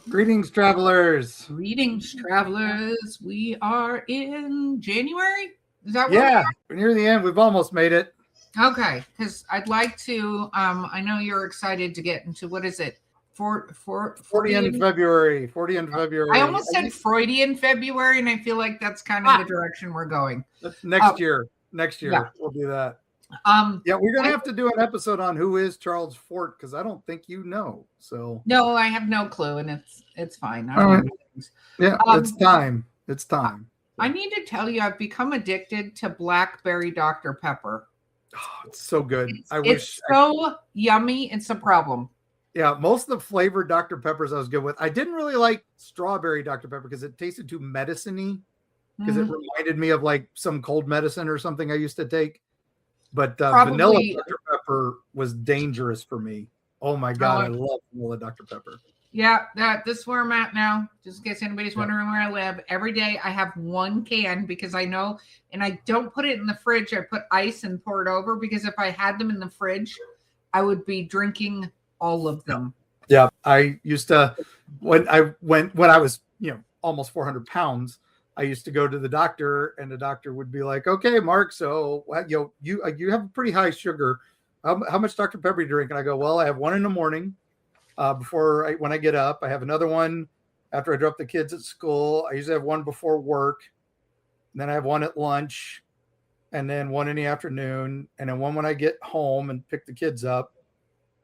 Greetings, travelers. Greetings, travelers. We are in January. Is that where Yeah, we're near the end. We've almost made it. Okay, because I'd like to. I know you're excited to get into what is it? 40 in February. 40 in February. I almost said Freudian February, and I feel like that's kind of the direction we're going. Next year. Next year, yeah. we'll do that. Yeah, we're gonna have to do an episode on who is Charles Fort because I don't think you know. So no, I have no clue, and it's fine. All right. Yeah, it's time. It's time. I need to tell you, I've become addicted to blackberry Dr. Pepper. Oh, it's so good. It's so yummy. It's a problem. Yeah, most of the flavored Dr. Peppers I was good with. I didn't really like strawberry Dr. Pepper because it tasted too medicine-y. Because it reminded me of like some cold medicine or something I used to take. But vanilla Dr. Pepper was dangerous for me. Oh my God, I love vanilla Dr. Pepper. Yeah, this is where I'm at now. Just in case anybody's wondering where I live. Every day I have one can because I know, and I don't put it in the fridge. I put ice and pour it over because if I had them in the fridge, I would be drinking all of them. Yeah, I used to when I was almost 400 pounds. I used to go to the doctor, and the doctor would be like, "Okay, Mark, so you have a pretty high sugar. How much Dr. Pepper do you drink?" And I go, "Well, I have one in the morning when I get up. I have another one after I drop the kids at school. I usually have one before work, and then I have one at lunch, and then one in the afternoon, and then one when I get home and pick the kids up.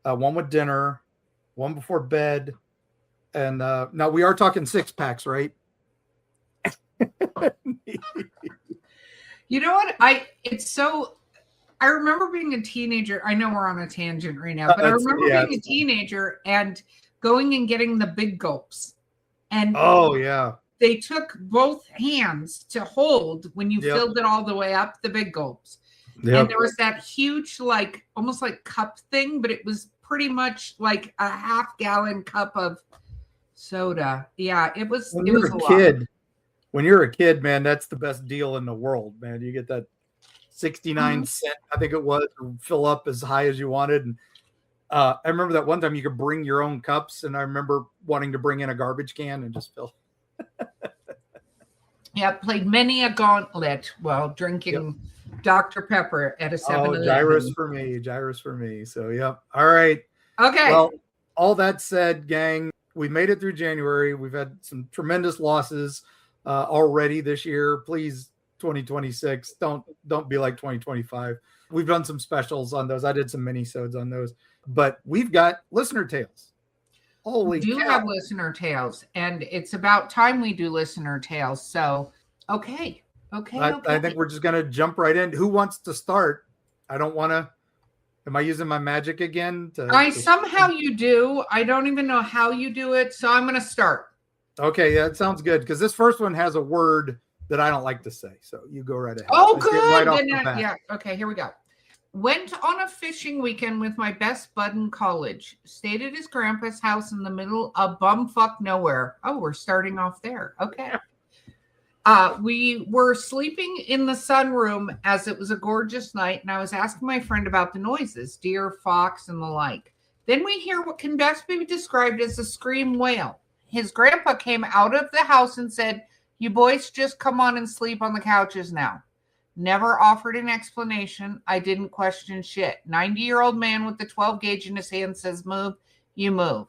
One with dinner, one before bed, and now we are talking 6-packs, right?" You know what? I remember being a teenager. I know we're on a tangent right now, but I remember being a teenager and going and getting the big gulps. And they took both hands to hold when you filled it all the way up, the big gulps. Yep. And there was that huge, like almost like cup thing, but it was pretty much like a half-gallon cup of soda. Yeah, it was. When you're a kid, when you're a kid, man, that's the best deal in the world, man. You get that 69 cent, I think it was, fill up as high as you wanted. And I remember that one time you could bring your own cups, and I remember wanting to bring in a garbage can and just fill. Yeah, played many a gauntlet while drinking Dr. Pepper at a 7-Eleven. Oh, gyros for me. So, yep. All right. Okay. Well, all that said, gang, we made it through January. We've had some tremendous losses already this year. Please, 2026, don't be like 2025. We've done some specials on those. I did some mini-sodes on those, but we've got listener tales. Holy cow. Have listener tales, and it's about time we do listener tales. So, okay. I think we're just gonna jump right in. Who wants to start? I don't want to. Am I using my magic again? Somehow you do. I don't even know how you do it, so I'm gonna start. Okay, that sounds good because this first one has a word that I don't like to say. So you go right ahead. Oh, good. Yeah. Okay, here we go. Went on a fishing weekend with my best bud in college. Stayed at his grandpa's house in the middle of bumfuck nowhere. Oh, we're starting off there. Okay. We were sleeping in the sunroom as it was a gorgeous night, and I was asking my friend about the noises, deer, fox, and the like. Then we hear what can best be described as a scream wail. His grandpa came out of the house and said, "You boys just come on and sleep on the couches now." Never offered an explanation. I didn't question shit. 90-year-old man with the 12 gauge in his hand says, "Move," you move.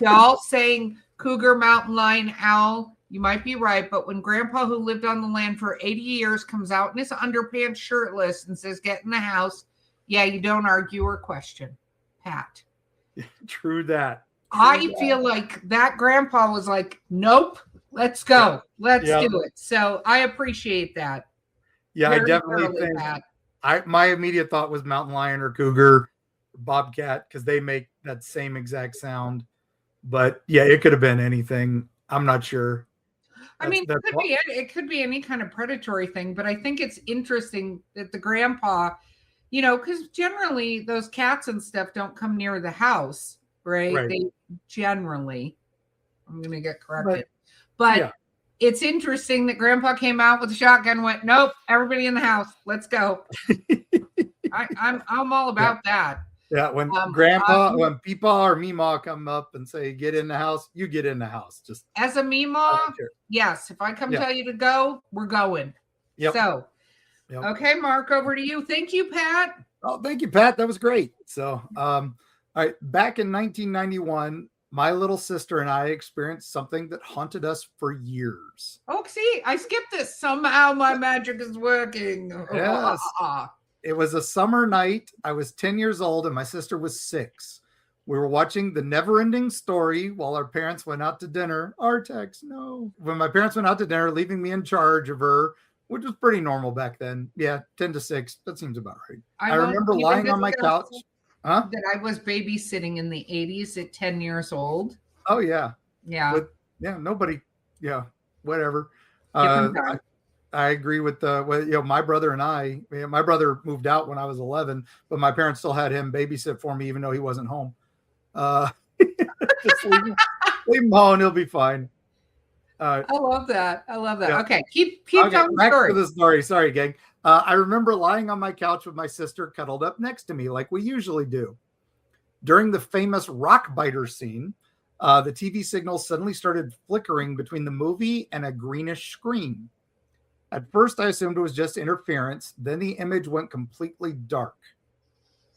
Y'all saying cougar, mountain lion, owl, you might be right, but when grandpa who lived on the land for 80 years comes out in his underpants shirtless and says, "Get in the house," yeah, you don't argue or question. Pat. True that. I feel like that grandpa was like, "Nope, let's go. Let's do it." So I appreciate that. Yeah, I definitely think my immediate thought was mountain lion or cougar, or bobcat, because they make that same exact sound. But yeah, it could have been anything. I'm not sure. It could be any kind of predatory thing, but I think it's interesting that the grandpa, because generally those cats and stuff don't come near the house, right? They generally, I'm going to get corrected, but it's interesting that grandpa came out with a shotgun and went, "Nope, everybody in the house, let's go." I'm all about that. Yeah, when when Peepaw or Meemaw come up and say, get in the house, you get in the house. Just as a Meemaw, yes. If I come tell you to go, we're going. Yep. So, okay, Mark, over to you. Thank you, Pat. Oh, thank you, Pat. That was great. So, all right, back in 1991, my little sister and I experienced something that haunted us for years. Oh, see, I skipped this. Somehow my magic is working. Yes. It was a summer night. I was 10 years old and my sister was 6. We were watching The Never-Ending Story while our parents went out to dinner. Artex, no. When my parents went out to dinner, leaving me in charge of her, which was pretty normal back then. Yeah, 10 to 6. That seems about right. I remember lying on my couch. That I was babysitting in the 80s at 10 years old. Oh, yeah. Yeah. Nobody. Yeah, whatever. I agree with my brother and I. My brother moved out when I was 11, but my parents still had him babysit for me, even though he wasn't home. Just leave him alone; he'll be fine. I love that. Yeah. Okay, keep telling the story. To the story. Sorry, gang. I remember lying on my couch with my sister cuddled up next to me, like we usually do. During the famous rock biter scene, the TV signal suddenly started flickering between the movie and a greenish screen. At first, I assumed it was just interference. Then the image went completely dark.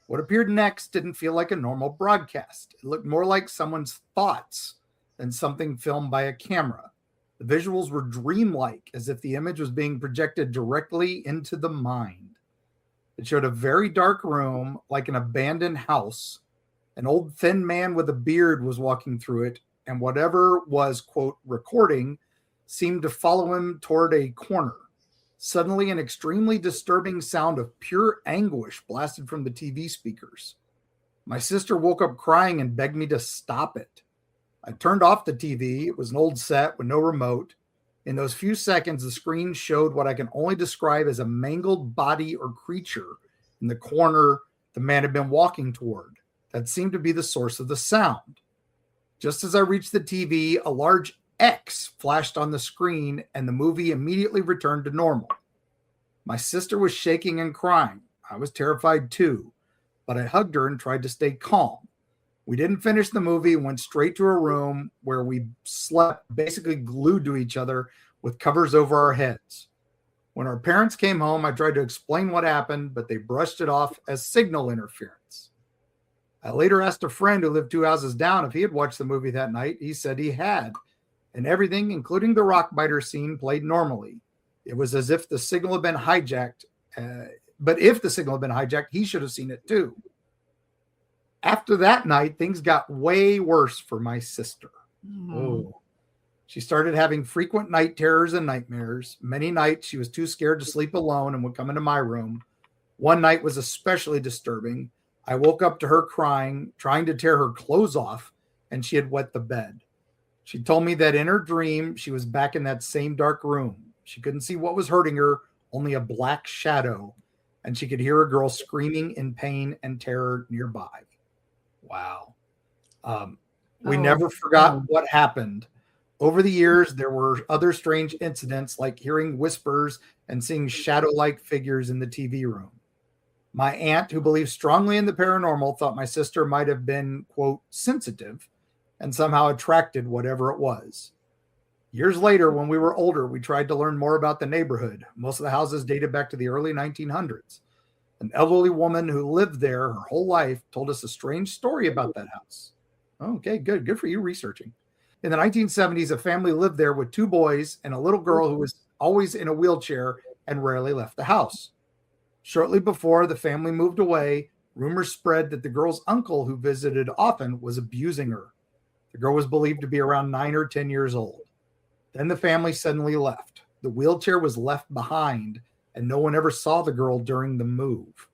What appeared next didn't feel like a normal broadcast. It looked more like someone's thoughts than something filmed by a camera. The visuals were dreamlike, as if the image was being projected directly into the mind. It showed a very dark room, like an abandoned house. An old thin man with a beard was walking through it, and whatever was, quote, recording seemed to follow him toward a corner. Suddenly, an extremely disturbing sound of pure anguish blasted from the TV speakers. My sister woke up crying and begged me to stop it. I turned off the TV. It was an old set with no remote. In those few seconds, the screen showed what I can only describe as a mangled body or creature in the corner the man had been walking toward. That seemed to be the source of the sound. Just as I reached the TV, a large X flashed on the screen and the movie immediately returned to normal. My sister was shaking and crying. I was terrified too, but I hugged her and tried to stay calm. We didn't finish the movie and went straight to a room where we slept basically glued to each other with covers over our heads. When our parents came home, I tried to explain what happened, but they brushed it off as signal interference. I later asked a friend who lived 2 houses down if he had watched the movie that night. He said he had. And everything, including the rock biter scene, played normally. It was as if the signal had been hijacked. But if the signal had been hijacked, he should have seen it too. After that night, things got way worse for my sister. Oh. She started having frequent night terrors and nightmares. Many nights she was too scared to sleep alone and would come into my room. One night was especially disturbing. I woke up to her crying, trying to tear her clothes off, and she had wet the bed. She told me that in her dream, she was back in that same dark room. She couldn't see what was hurting her, only a black shadow, and she could hear a girl screaming in pain and terror nearby. Wow. We never forgot what happened. Over the years, there were other strange incidents like hearing whispers and seeing shadow-like figures in the TV room. My aunt, who believes strongly in the paranormal, thought my sister might have been, quote, sensitive and somehow attracted whatever it was. Years later, when we were older, we tried to learn more about the neighborhood. Most of the houses dated back to the early 1900s. An elderly woman who lived there her whole life told us a strange story about that house. Okay, good. Good for you researching. In the 1970s, a family lived there with 2 boys and a little girl who was always in a wheelchair and rarely left the house. Shortly before the family moved away, rumors spread that the girl's uncle, who visited often, was abusing her. The girl was believed to be around 9 or 10 years old. Then the family suddenly left. The wheelchair was left behind, and no one ever saw the girl during the move.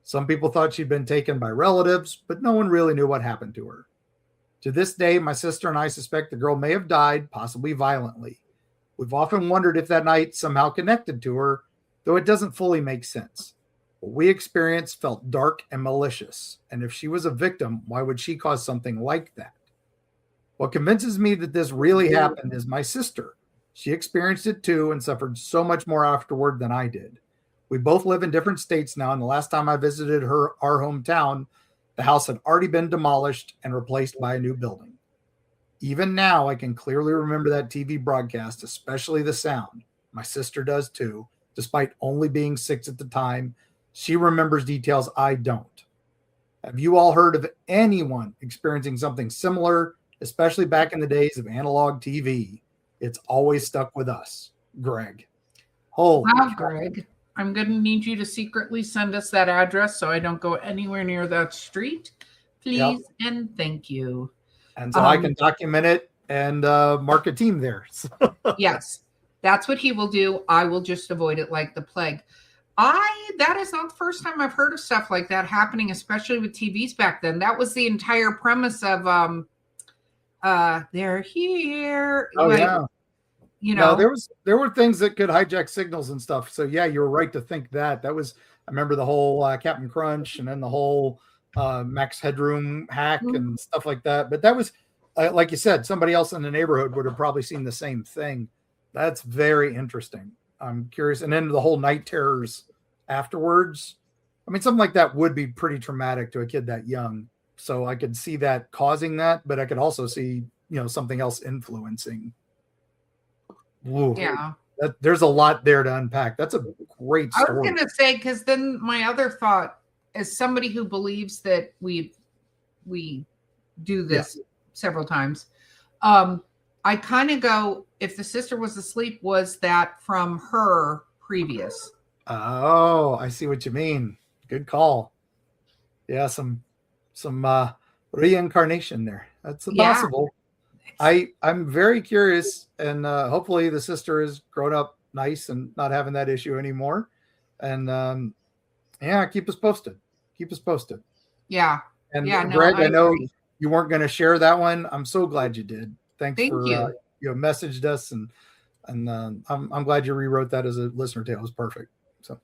Some people thought she'd been taken by relatives, but no one really knew what happened to her. To this day, my sister and I suspect the girl may have died, possibly violently. We've often wondered if that night somehow connected to her, though it doesn't fully make sense. What we experienced felt dark and malicious, and if she was a victim, why would she cause something like that? What convinces me that this really happened is my sister. She experienced it too and suffered so much more afterward than I did. I did. We both live in different states now, and the last time I visited our hometown, The house had already been demolished and replaced by a new building. Even now, I can clearly remember that TV broadcast, especially the sound. My sister does too, despite only being 6 at the time. She remembers details I don't. Have you all heard of anyone experiencing something similar, especially back in the days of analog TV? It's always stuck with us. Greg. Wow, Greg. I'm going to need you to secretly send us that address so I don't go anywhere near that street. Please and thank you. And so I can document it and mark a team there. Yes, that's what he will do. I will just avoid it like the plague. That is not the first time I've heard of stuff like that happening, especially with TVs back then. That was the entire premise of they're here. Oh, like, yeah. You know, no, there were things that could hijack signals and stuff. So yeah, you were right to think that. That was, I remember the whole Captain Crunch and then the whole Max Headroom hack and stuff like that. But that was, like you said, somebody else in the neighborhood would have probably seen the same thing. That's very interesting. I'm curious. And then the whole night terrors afterwards. I mean, something like that would be pretty traumatic to a kid that young. So I could see that causing that, but I could also see, something else influencing. Ooh, yeah. There's a lot there to unpack. That's a great story. I was going to say, because then my other thought, as somebody who believes that we do this several times, I kind of go, if the sister was asleep, was that from her previous? Oh, I see what you mean. Good call. Yeah, some reincarnation there. That's possible. I'm very curious, and hopefully the sister is grown up nice and not having that issue anymore. And keep us posted. Yeah. And yeah, Greg, I know you weren't going to share that one. I'm so glad you did. Thank for you. You messaged us, and I'm glad you rewrote that as a listener tale. It was perfect. So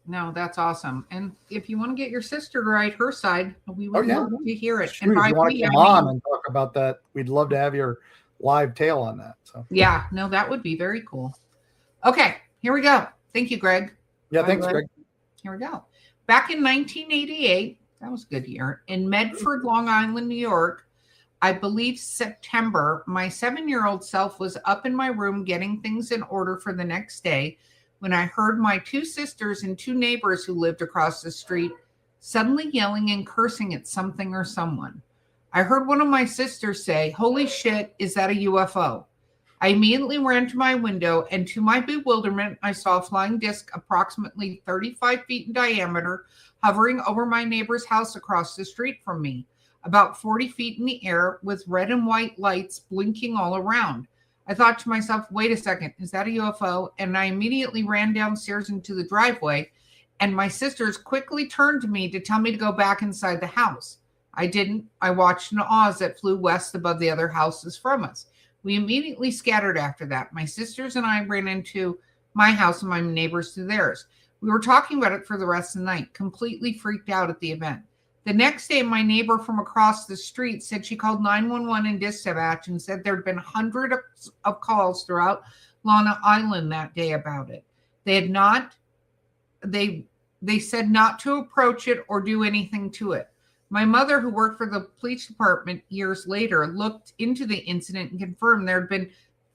no, that's awesome. And if you want to get your sister to write her side, we would love to hear it. Shoot, and if you want to come on and talk about that, we'd love to have your live tale on that. So that would be very cool. Okay, here we go. Thank you, Greg. Yeah, thanks, Greg. Here we go. Back in 1988, that was a good year, in Medford, Long Island, New York, I believe September, my 7-year-old self was up in my room getting things in order for the next day when I heard my 2 sisters and 2 neighbors who lived across the street suddenly yelling and cursing at something or someone. I heard one of my sisters say, "Holy shit, is that a UFO?" I immediately ran to my window, and to my bewilderment, I saw a flying disc approximately 35 feet in diameter hovering over my neighbor's house across the street from me, about 40 feet in the air with red and white lights blinking all around. I thought to myself, wait a second, is that a UFO? And I immediately ran downstairs into the driveway, and my sisters quickly turned to me to tell me to go back inside the house. I didn't. I watched an Oz that flew west above the other houses from us. We immediately scattered after that. My sisters and I ran into my house and my neighbors to theirs. We were talking about it for the rest of the night, completely freaked out at the event. The next day, my neighbor from across the street said she called 911 and dispatch and said there'd been hundreds of calls throughout Long Island that day about it. They said not to approach it or do anything to it. My mother, who worked for the police department years later, looked into the incident and confirmed there had been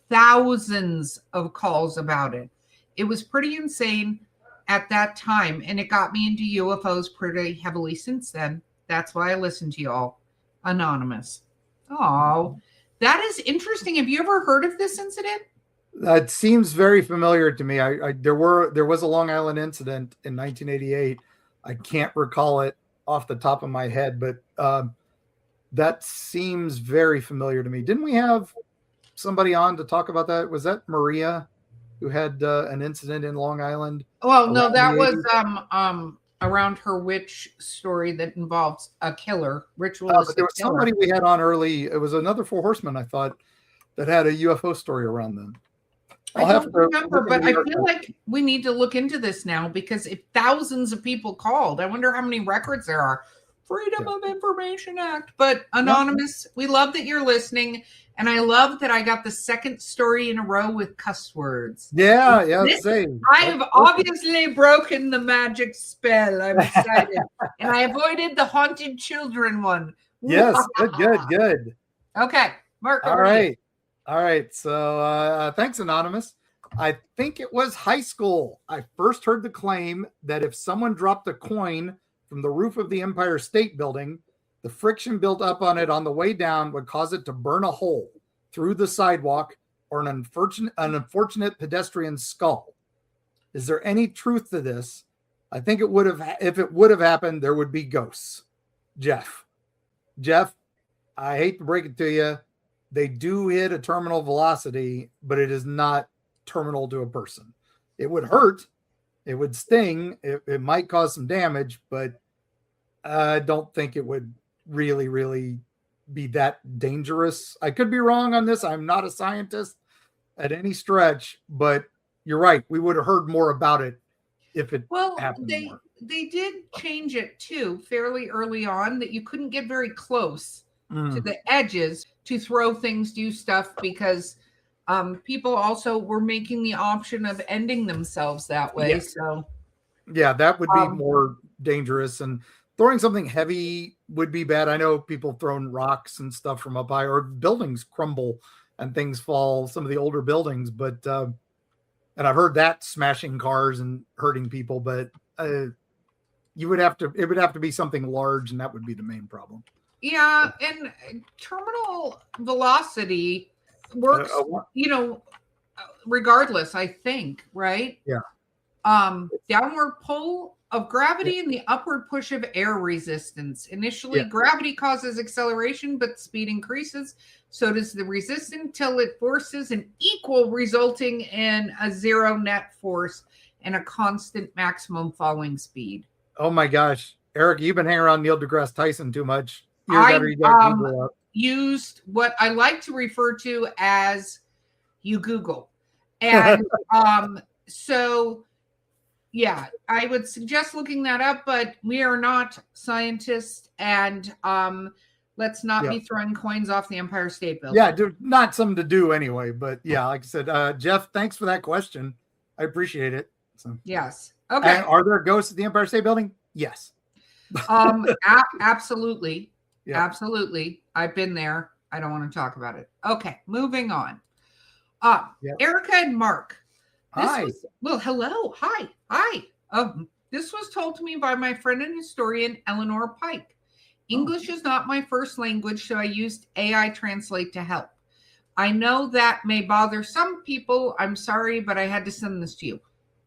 thousands of calls about it. It was pretty insane at that time, and it got me into UFOs pretty heavily since then. That's why I listen to y'all. Anonymous. Oh, that is interesting. Have you ever heard of this incident? It seems very familiar to me. There was a Long Island incident in 1988. I can't recall it off the top of my head, but that seems very familiar to me. Didn't we have somebody on to talk about that? Was that Maria who had an incident in Long Island? Well, no, that was around her witch story that involves a killer, ritualistic but there was killer. Somebody we had on early. It was another Four Horsemen, I thought, that had a UFO story around them. I don't remember, but I feel like we need to look into this now, because if thousands of people called, I wonder how many records there are. Freedom of Information Act. But Anonymous, we love that you're listening. And I love that I got the second story in a row with cuss words. Yeah, same. I have obviously broken the magic spell. I'm excited. And I avoided the haunted children one. Yes, good. Okay, Mark. All right. So thanks, Anonymous. I think it was high school. I first heard the claim that if someone dropped a coin from the roof of the Empire State Building, the friction built up on it on the way down would cause it to burn a hole through the sidewalk or an unfortunate pedestrian's skull. Is there any truth to this? I think if it would have happened, there would be ghosts. Jeff, I hate to break it to you. They do hit a terminal velocity, but it is not terminal to a person. It would hurt. It would sting. It might cause some damage, but I don't think it would really be that dangerous. I could be wrong on this. I'm not a scientist at any stretch, but you're right. We would have heard more about it if it happened more. They did change it too fairly early on that you couldn't get very close to the edges to throw things, do stuff, because people also were making the option of ending themselves that way. Yes. So yeah, that would be more dangerous, and throwing something heavy would be bad. I know people throwing rocks and stuff from up high, or buildings crumble and things fall, some of the older buildings, but and I've heard that smashing cars and hurting people, but it would have to be something large, and that would be the main problem. Yeah, and terminal velocity works, regardless, I think, right? Yeah. Downward pull of gravity and the upward push of air resistance. Initially, gravity causes acceleration, but speed increases. So does the resistance till it forces an equal, resulting in a zero net force and a constant maximum falling speed. Oh my gosh. Eric, you've been hanging around Neil deGrasse Tyson too much. I used what I like to refer to as you Google. And so, yeah, I would suggest looking that up, but we are not scientists, and let's not be throwing coins off the Empire State Building. Yeah, not something to do anyway, but yeah, like I said, Jeff, thanks for that question. I appreciate it. So. Yes. Okay. And are there ghosts at the Empire State Building? Yes. Absolutely. Yeah. Absolutely. I've been there. I don't want to talk about it. Okay, moving on. Erica and Mark. Hi. Hello. Hi. This was told to me by my friend and historian, Eleanor Pike. English is not my first language, so I used AI Translate to help. I know that may bother some people. I'm sorry, but I had to send this to you.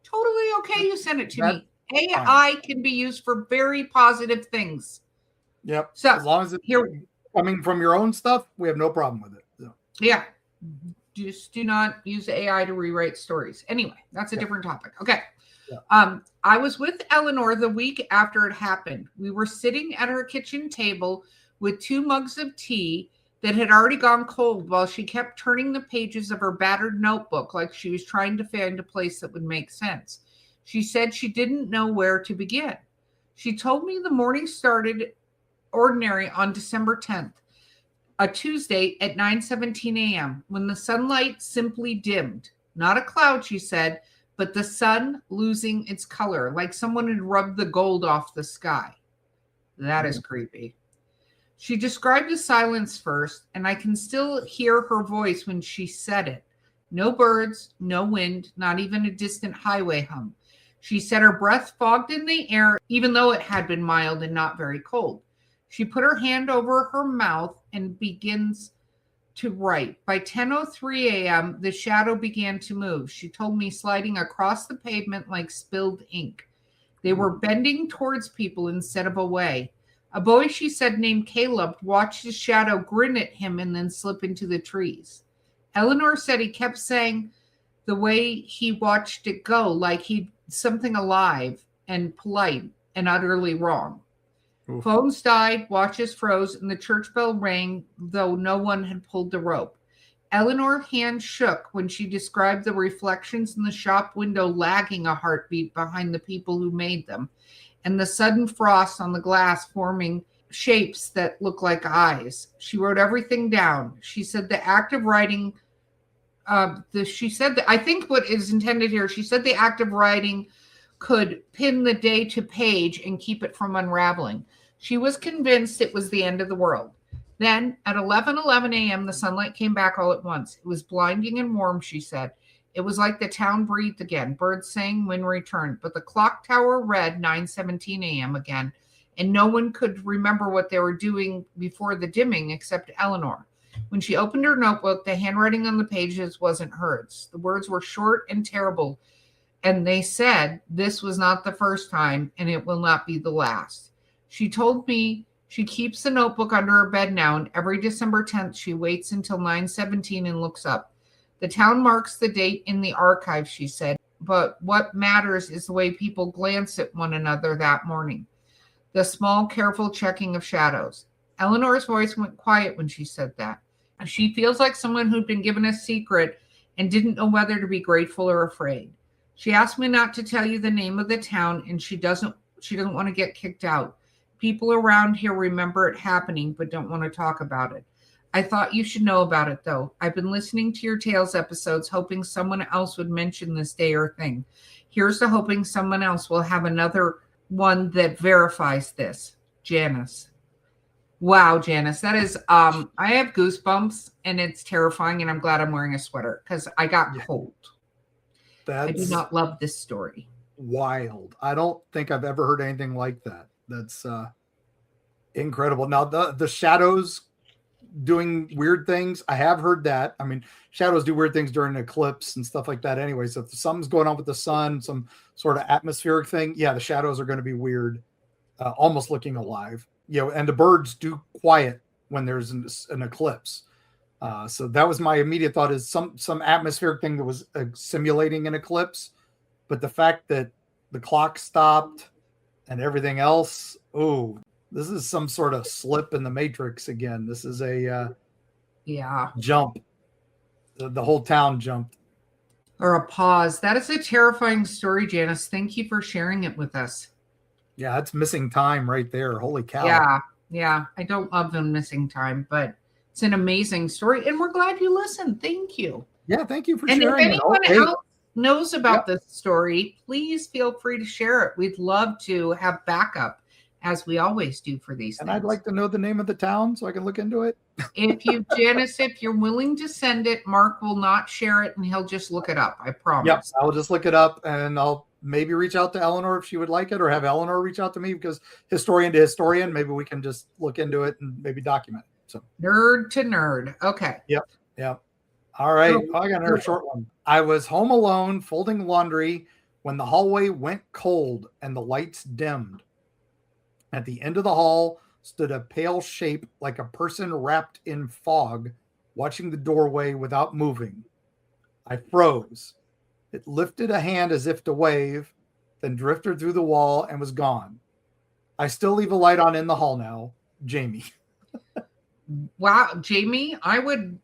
Totally okay, you sent it to me. AI can be used for very positive things. Yep. So as long as it's coming from your own stuff, we have no problem with it. So. Yeah. Just do not use AI to rewrite stories. Anyway, that's a different topic. Okay. Yeah. I was with Eleanor the week after it happened. We were sitting at her kitchen table with 2 mugs of tea that had already gone cold while she kept turning the pages of her battered notebook like she was trying to find a place that would make sense. She said she didn't know where to begin. She told me the morning started ordinary on December 10th, a Tuesday at 9:17 a.m. when the sunlight simply dimmed. Not a cloud, she said, but the sun losing its color, like someone had rubbed the gold off the sky. That is creepy. She described the silence first, and I can still hear her voice when she said it. No birds, no wind, not even a distant highway hum. She said her breath fogged in the air, even though it had been mild and not very cold. She put her hand over her mouth and begins to write. By 10:03 a.m., the shadow began to move. She told me, sliding across the pavement like spilled ink. They were bending towards people instead of away. A boy, she said, named Caleb, watched his shadow grin at him and then slip into the trees. Eleanor said he kept saying the way he watched it go, like he'd something alive and polite and utterly wrong. Oof. Phones died, watches froze, and the church bell rang, though no one had pulled the rope. Eleanor's hand shook when she described the reflections in the shop window lagging a heartbeat behind the people who made them, and the sudden frost on the glass forming shapes that look like eyes. She wrote everything down. She said the act of writing, she said that, I think what is intended here, she said the act of writing could pin the day to page and keep it from unraveling. She was convinced it was the end of the world. Then at 11:11 a.m., the sunlight came back all at once. It was blinding and warm, she said. It was like the town breathed again. Birds sang, wind returned. But the clock tower read 9:17 a.m. again, and no one could remember what they were doing before the dimming except Eleanor. When she opened her notebook, the handwriting on the pages wasn't hers. The words were short and terrible, and they said, "This was not the first time, and it will not be the last." She told me she keeps the notebook under her bed now, and every December 10th, she waits until 9:17 and looks up. The town marks the date in the archive, she said, but what matters is the way people glance at one another that morning. The small, careful checking of shadows. Eleanor's voice went quiet when she said that. She feels like someone who'd been given a secret and didn't know whether to be grateful or afraid. She asked me not to tell you the name of the town, and she doesn't want to get kicked out. People around here remember it happening, but don't want to talk about it. I thought you should know about it, though. I've been listening to your Tales episodes, hoping someone else would mention this day or thing. Here's to hoping someone else will have another one that verifies this. Janice. Wow, Janice, that is, I have goosebumps, and it's terrifying, and I'm glad I'm wearing a sweater because I got cold. I do not love this story. Wild. I don't think I've ever heard anything like that. That's incredible. Now, the shadows doing weird things, I have heard that. I mean, shadows do weird things during an eclipse and stuff like that anyway. So if something's going on with the sun, some sort of atmospheric thing, yeah, the shadows are going to be weird, almost looking alive. And the birds do quiet when there's an eclipse. So that was my immediate thought, is some atmospheric thing that was simulating an eclipse. But the fact that the clock stopped and everything else, this is some sort of slip in the matrix again. This is a jump. The whole town jumped. Or a pause. That is a terrifying story, Janice. Thank you for sharing it with us. Yeah, that's missing time right there. Holy cow. Yeah. I don't love them missing time, but it's an amazing story. And we're glad you listened. Thank you. Yeah, thank you for sharing it. And if anyone else knows about this story, please feel free to share it. We'd love to have backup, as we always do for these things. And I'd like to know the name of the town so I can look into it. Janice, if you're willing to send it, Mark will not share it and he'll just look it up. I promise. Yep, I'll just look it up, and I'll maybe reach out to Eleanor if she would like it, or have Eleanor reach out to me, because historian to historian, maybe we can just look into it and maybe document it. So nerd to nerd. Okay. Yep. All right. I got another short one. I was home alone folding laundry when the hallway went cold and the lights dimmed. At the end of the hall stood a pale shape like a person wrapped in fog, watching the doorway without moving. I froze. It lifted a hand as if to wave, then drifted through the wall and was gone. I still leave a light on in the hall now. Jamie. Wow, Jamie, I would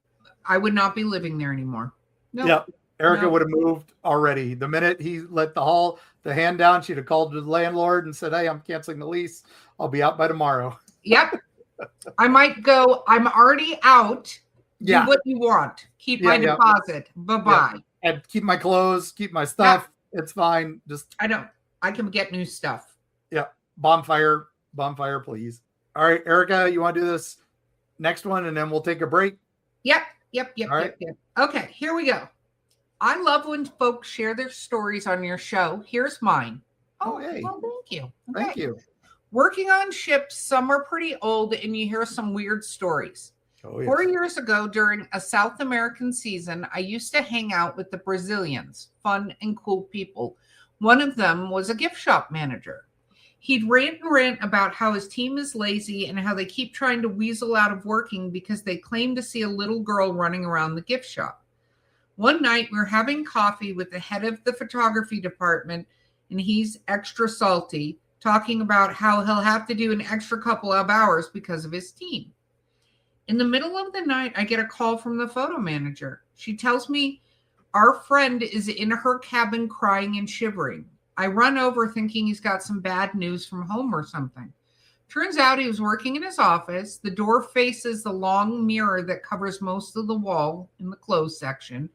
not be living there anymore. No. Yep. Erica would have moved already. The minute he let the hand down, she'd have called the landlord and said, "Hey, I'm canceling the lease. I'll be out by tomorrow." Yep. I might go. I'm already out. Yeah. Do what you want. Keep my deposit. Bye-bye. Yep. And keep my clothes, keep my stuff. Yep. It's fine. I can get new stuff. Yeah. Bonfire, please. All right, Erica, you want to do this next one and then we'll take a break? Yep. All right. Yep. Okay, here we go. I love when folks share their stories on your show. Here's mine. Hey. Well, thank you. Okay. Thank you. Working on ships, some are pretty old, and you hear some weird stories. 4 years ago, during a South American season, I used to hang out with the Brazilians, fun and cool people. One of them was a gift shop manager. He'd rant about how his team is lazy and how they keep trying to weasel out of working because they claim to see a little girl running around the gift shop. One night, we were having coffee with the head of the photography department, and he's extra salty, talking about how he'll have to do an extra couple of hours because of his team. In the middle of the night, I get a call from the photo manager. She tells me our friend is in her cabin crying and shivering. I run over thinking he's got some bad news from home or something. Turns out he was working in his office. The door faces the long mirror that covers most of the wall in the closed section.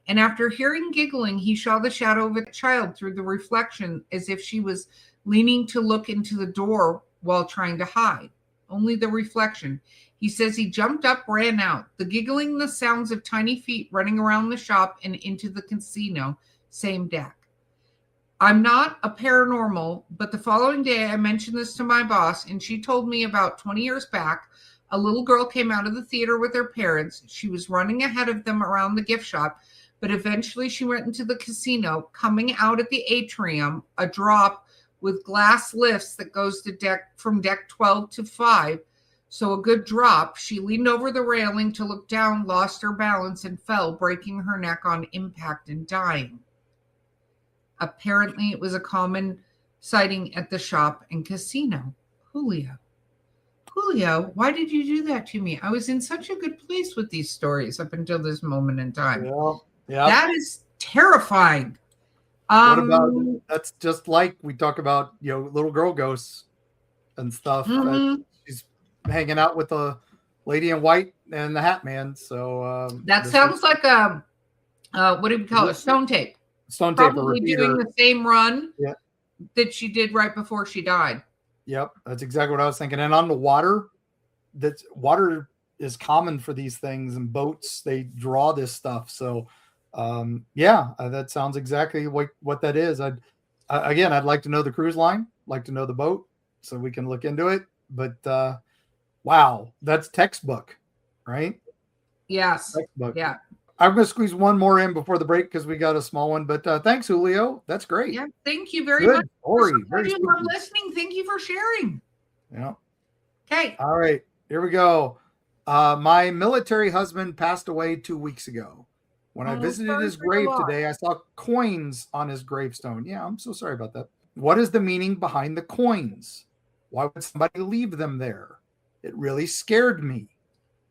And after hearing giggling, he saw the shadow of a child through the reflection as if she was leaning to look into the door while trying to hide. Only the reflection. He says he jumped up, ran out. The giggling, the sounds of tiny feet running around the shop and into the casino, same deck. I'm not a paranormal, but the following day I mentioned this to my boss, and she told me about 20 years back, a little girl came out of the theater with her parents. She was running ahead of them around the gift shop, but eventually she went into the casino. Coming out at the atrium, a drop with glass lifts that goes to from deck 12 to 5, so a good drop. She leaned over the railing to look down, lost her balance, and fell, breaking her neck on impact and dying. Apparently, it was a common sighting at the shop and casino. Julio, why did you do that to me? I was in such a good place with these stories up until this moment in time. Yeah. That is terrifying. What about, that's just like we talk about, little girl ghosts and stuff. Mm-hmm. She's hanging out with the lady in white and the Hat Man. So that sounds like a what do we call it? Stone tape. Stone tape. Probably doing the same run that she did right before she died. Yep, that's exactly what I was thinking. And on the water, water is common for these things, and boats, they draw this stuff. So that sounds exactly what that is. I'd like to know the cruise line, like to know the boat, so we can look into it. But wow, that's textbook, right? Yes. Textbook. Yeah. I'm going to squeeze one more in before the break because we got a small one. But thanks, Julio. That's great. Yeah, thank you very much. Story. Very you love listening. Thank you for sharing. Yeah. Okay. All right. Here we go. My military husband passed away 2 weeks ago. When I visited his grave today, I saw coins on his gravestone. Yeah, I'm so sorry about that. What is the meaning behind the coins? Why would somebody leave them there? It really scared me.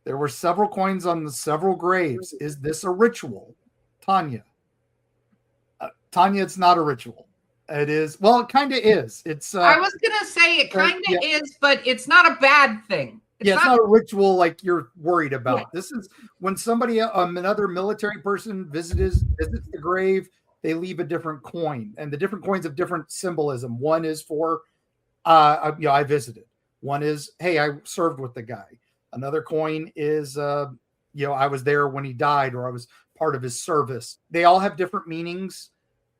There were several coins on the several graves. Is this a ritual? Tanya, it's not a ritual. It is. Well, it kind of is. It's. I was going to say it kind of is, but it's not a bad thing. It's not a ritual like you're worried about. Yeah. This is when somebody, another military person visits the grave, they leave a different coin, and the different coins have different symbolism. One is for, I visited. One is, hey, I served with the guy. Another coin is, I was there when he died, or I was part of his service. They all have different meanings.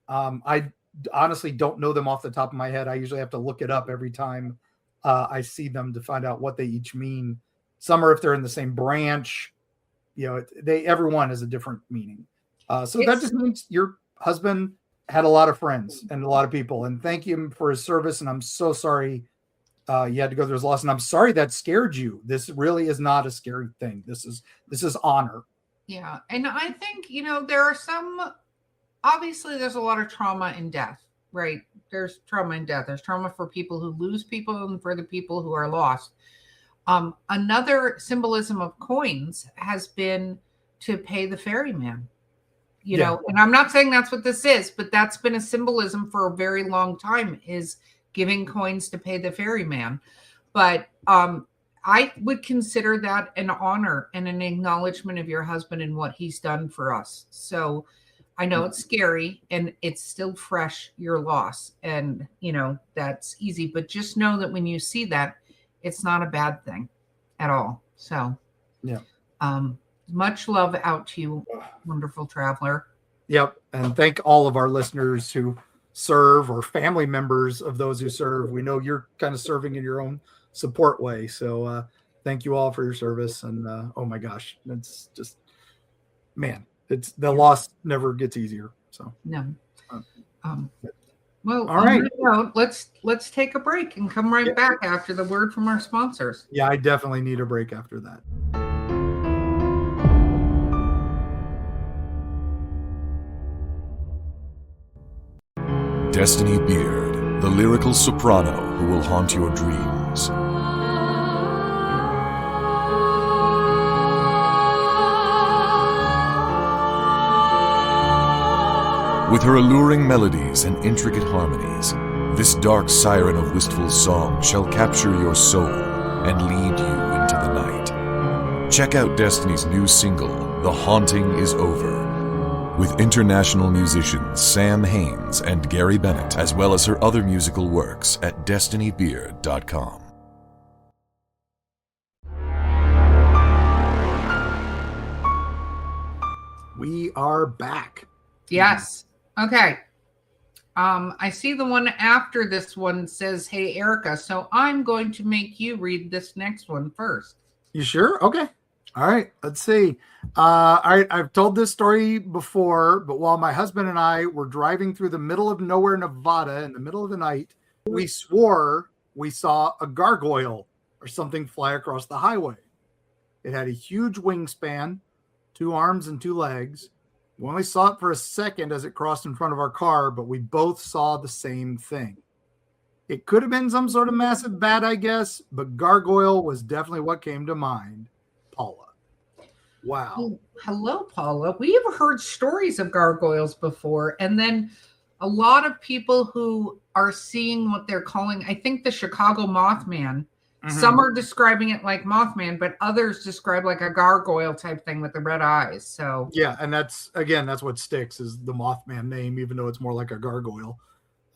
I honestly don't know them off the top of my head. I usually have to look it up every time I see them to find out what they each mean. Some are if they're in the same branch. Everyone has a different meaning. So that just means your husband had a lot of friends and a lot of people. And thank him for his service. And I'm so sorry. You had to go through his loss, and I'm sorry that scared you. This really is not a scary thing. This is honor. Yeah, and I think there are obviously there's a lot of trauma in death, right? There's trauma in death. There's trauma for people who lose people and for the people who are lost. Another symbolism of coins has been to pay the ferryman. And I'm not saying that's what this is, but that's been a symbolism for a very long time, is giving coins to pay the ferryman. But I would consider that an honor and an acknowledgement of your husband and what he's done for us. So I know it's scary and it's still fresh, your loss. And, that's easy. But just know that when you see that, it's not a bad thing at all. So, much love out to you, wonderful traveler. Yep. And thank all of our listeners who serve, or family members of those who serve. We know you're kind of serving in your own support way. So thank you all for your service. And oh my gosh, it's just, man, it's the loss never gets easier. So no. Well, all right. Let's take a break and come right back after the word from our sponsors. Yeah, I definitely need a break after that. Destiny Beard, the lyrical soprano who will haunt your dreams. With her alluring melodies and intricate harmonies, This dark siren of wistful song shall capture your soul and lead you into the night. Check out Destiny's new single, The Haunting Is Over, with international musicians Sam Haines and Gary Bennett, as well as her other musical works at destinybeard.com. We are back. Yes. Okay. I see the one after this one says, "Hey, Erica." So I'm going to make you read this next one first. You sure? Okay. All right. Let's see. I've told this story before, but while my husband and I were driving through the middle of nowhere, Nevada, in the middle of the night, we swore we saw a gargoyle or something fly across the highway. It had a huge wingspan, 2 arms and 2 legs. We only saw it for a second as it crossed in front of our car, but we both saw the same thing. It could have been some sort of massive bat, I guess, but gargoyle was definitely what came to mind. Paula. Wow. Oh, hello, Paula. We have heard stories of gargoyles before, and then a lot of people who are seeing what they're calling, I think, the Chicago Mothman. Some are describing it like Mothman, but others describe like a gargoyle type thing with the red eyes. So yeah, and that's what sticks is the Mothman name, even though it's more like a gargoyle.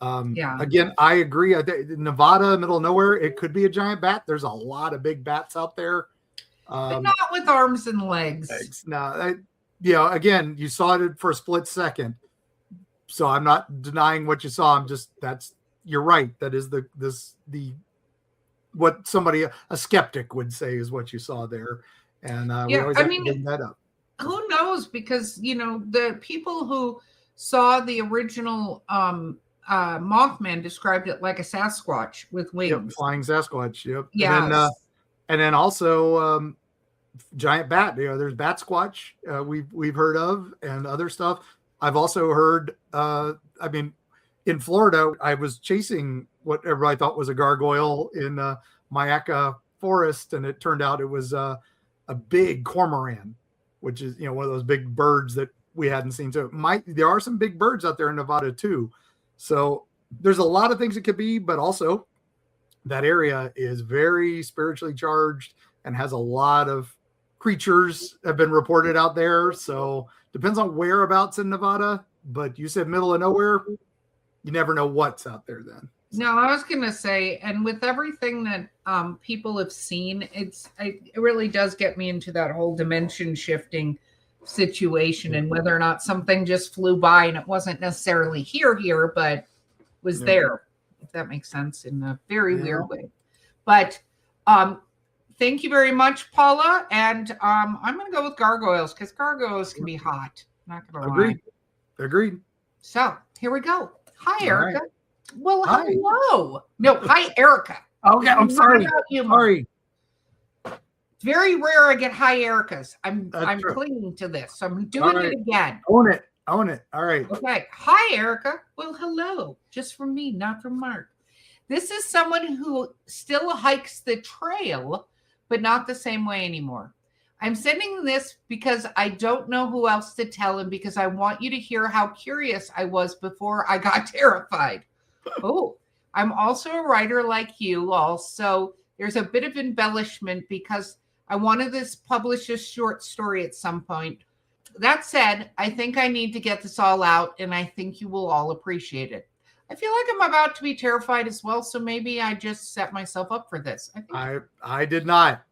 Again, I agree. Nevada, middle of nowhere, it could be a giant bat. There's a lot of big bats out there, but not with arms and legs. No, again, you saw it for a split second, so I'm not denying what you saw. You're right. That is the what somebody, a skeptic, would say is what you saw there. And we always have to bring that up. Who knows? Because, the people who saw the original Mothman described it like a Sasquatch with wings. Yep, flying Sasquatch. Yep. Yeah. And then also giant bat. There's Bat Squatch we've heard of, and other stuff. I've also heard, in Florida, I was chasing what everybody thought was a gargoyle in Mayaca Forest, and it turned out it was a big cormorant, which is one of those big birds that we hadn't seen. So there are some big birds out there in Nevada too. So there's a lot of things it could be, but also that area is very spiritually charged and has a lot of creatures have been reported out there. So depends on whereabouts in Nevada, but you said middle of nowhere. You never know what's out there then. No, I was going to say, and with everything that people have seen, it really does get me into that whole dimension shifting situation and whether or not something just flew by and it wasn't necessarily here, but was there, if that makes sense, in a very weird way. But thank you very much, Paula. And I'm going to go with gargoyles because gargoyles can be hot. Not going to lie. Agreed. So here we go. Hi, Erica. Right. Well, hello. No, hi, Erica. Okay, I'm sorry. Sorry. It's very rare I get hi, Ericas. I'm true. clinging to this, so I'm doing it again. Own it. All right. Okay. Hi, Erica. Well, hello. Just from me, not from Mark. This is someone who still hikes the trail, but not the same way anymore. I'm sending this because I don't know who else to tell and because I want you to hear how curious I was before I got terrified. Oh, I'm also a writer like you all, so there's a bit of embellishment because I wanted to publish a short story at some point. That said, I think I need to get this all out, and I think you will all appreciate it. I feel like I'm about to be terrified as well, so maybe I just set myself up for this. I did not.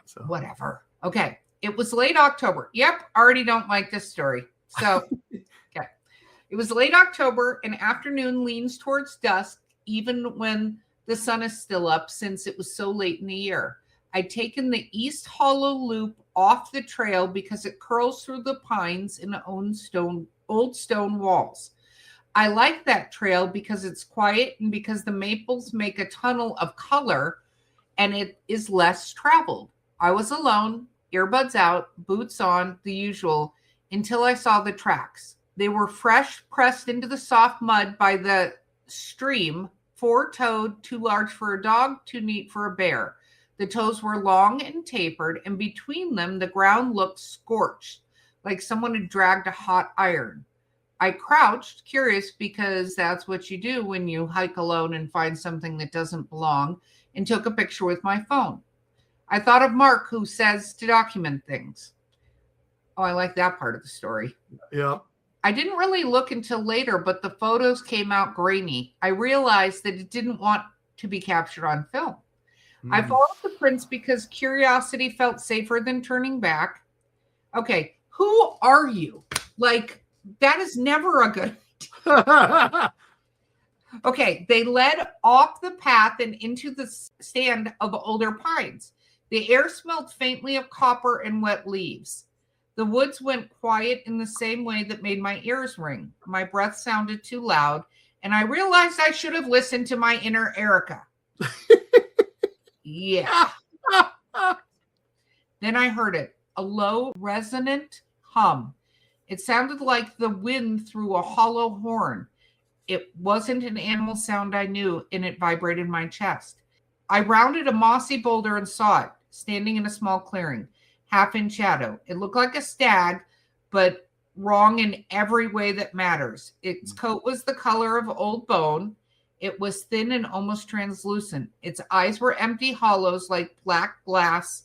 So whatever. Okay. It was late October. Yep. Already don't like this story. So, okay. It was late October and afternoon leans towards dusk, even when the sun is still up since it was so late in the year. I'd taken the East Hollow Loop off the trail because it curls through the pines in old stone walls. I like that trail because it's quiet and because the maples make a tunnel of color and it is less traveled. I was alone, earbuds out, boots on, the usual, until I saw the tracks. They were fresh, pressed into the soft mud by the stream, 4-toed, too large for a dog, too neat for a bear. The toes were long and tapered, and between them, the ground looked scorched, like someone had dragged a hot iron. I crouched, curious, because that's what you do when you hike alone and find something that doesn't belong, and took a picture with my phone. I thought of Mark, who says to document things. Oh, I like that part of the story. Yeah. I didn't really look until later, but the photos came out grainy. I realized that it didn't want to be captured on film. I followed the prints because curiosity felt safer than turning back. Okay, who are you? Like, that is never a good idea. Okay, they led off the path and into the stand of older pines. The air smelled faintly of copper and wet leaves. The woods went quiet in the same way that made my ears ring. My breath sounded too loud, and I realized I should have listened to my inner Erica. Yeah. Then I heard it, a low, resonant hum. It sounded like the wind through a hollow horn. It wasn't an animal sound I knew, and it vibrated my chest. I rounded a mossy boulder and saw it, standing in a small clearing, half in shadow. It looked like a stag, but wrong in every way that matters. Its coat was the color of old bone. It was thin and almost translucent. Its eyes were empty hollows like black glass,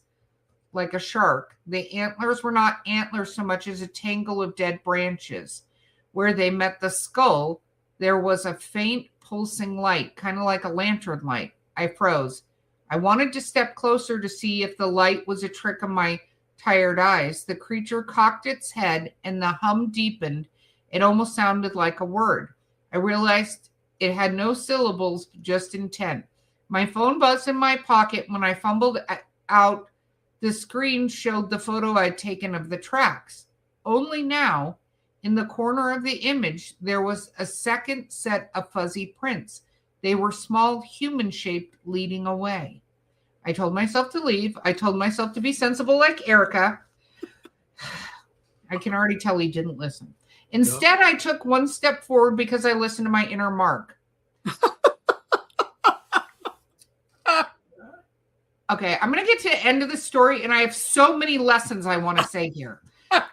like a shark. The antlers were not antlers so much as a tangle of dead branches. Where they met the skull, there was a faint pulsing light, kind of like a lantern light. I froze. I wanted to step closer to see if the light was a trick of my tired eyes. The creature cocked its head and the hum deepened. It almost sounded like a word. I realized it had no syllables, just intent. My phone buzzed in my pocket. When I fumbled out, the screen showed the photo I'd taken of the tracks. Only now, in the corner of the image, there was a second set of fuzzy prints. They were small, human-shaped, leading away. I told myself to leave. I told myself to be sensible like Erica. I can already tell he didn't listen. Instead, I took one step forward because I listened to my inner Mark. Okay, I'm going to get to the end of the story, and I have so many lessons I want to say here.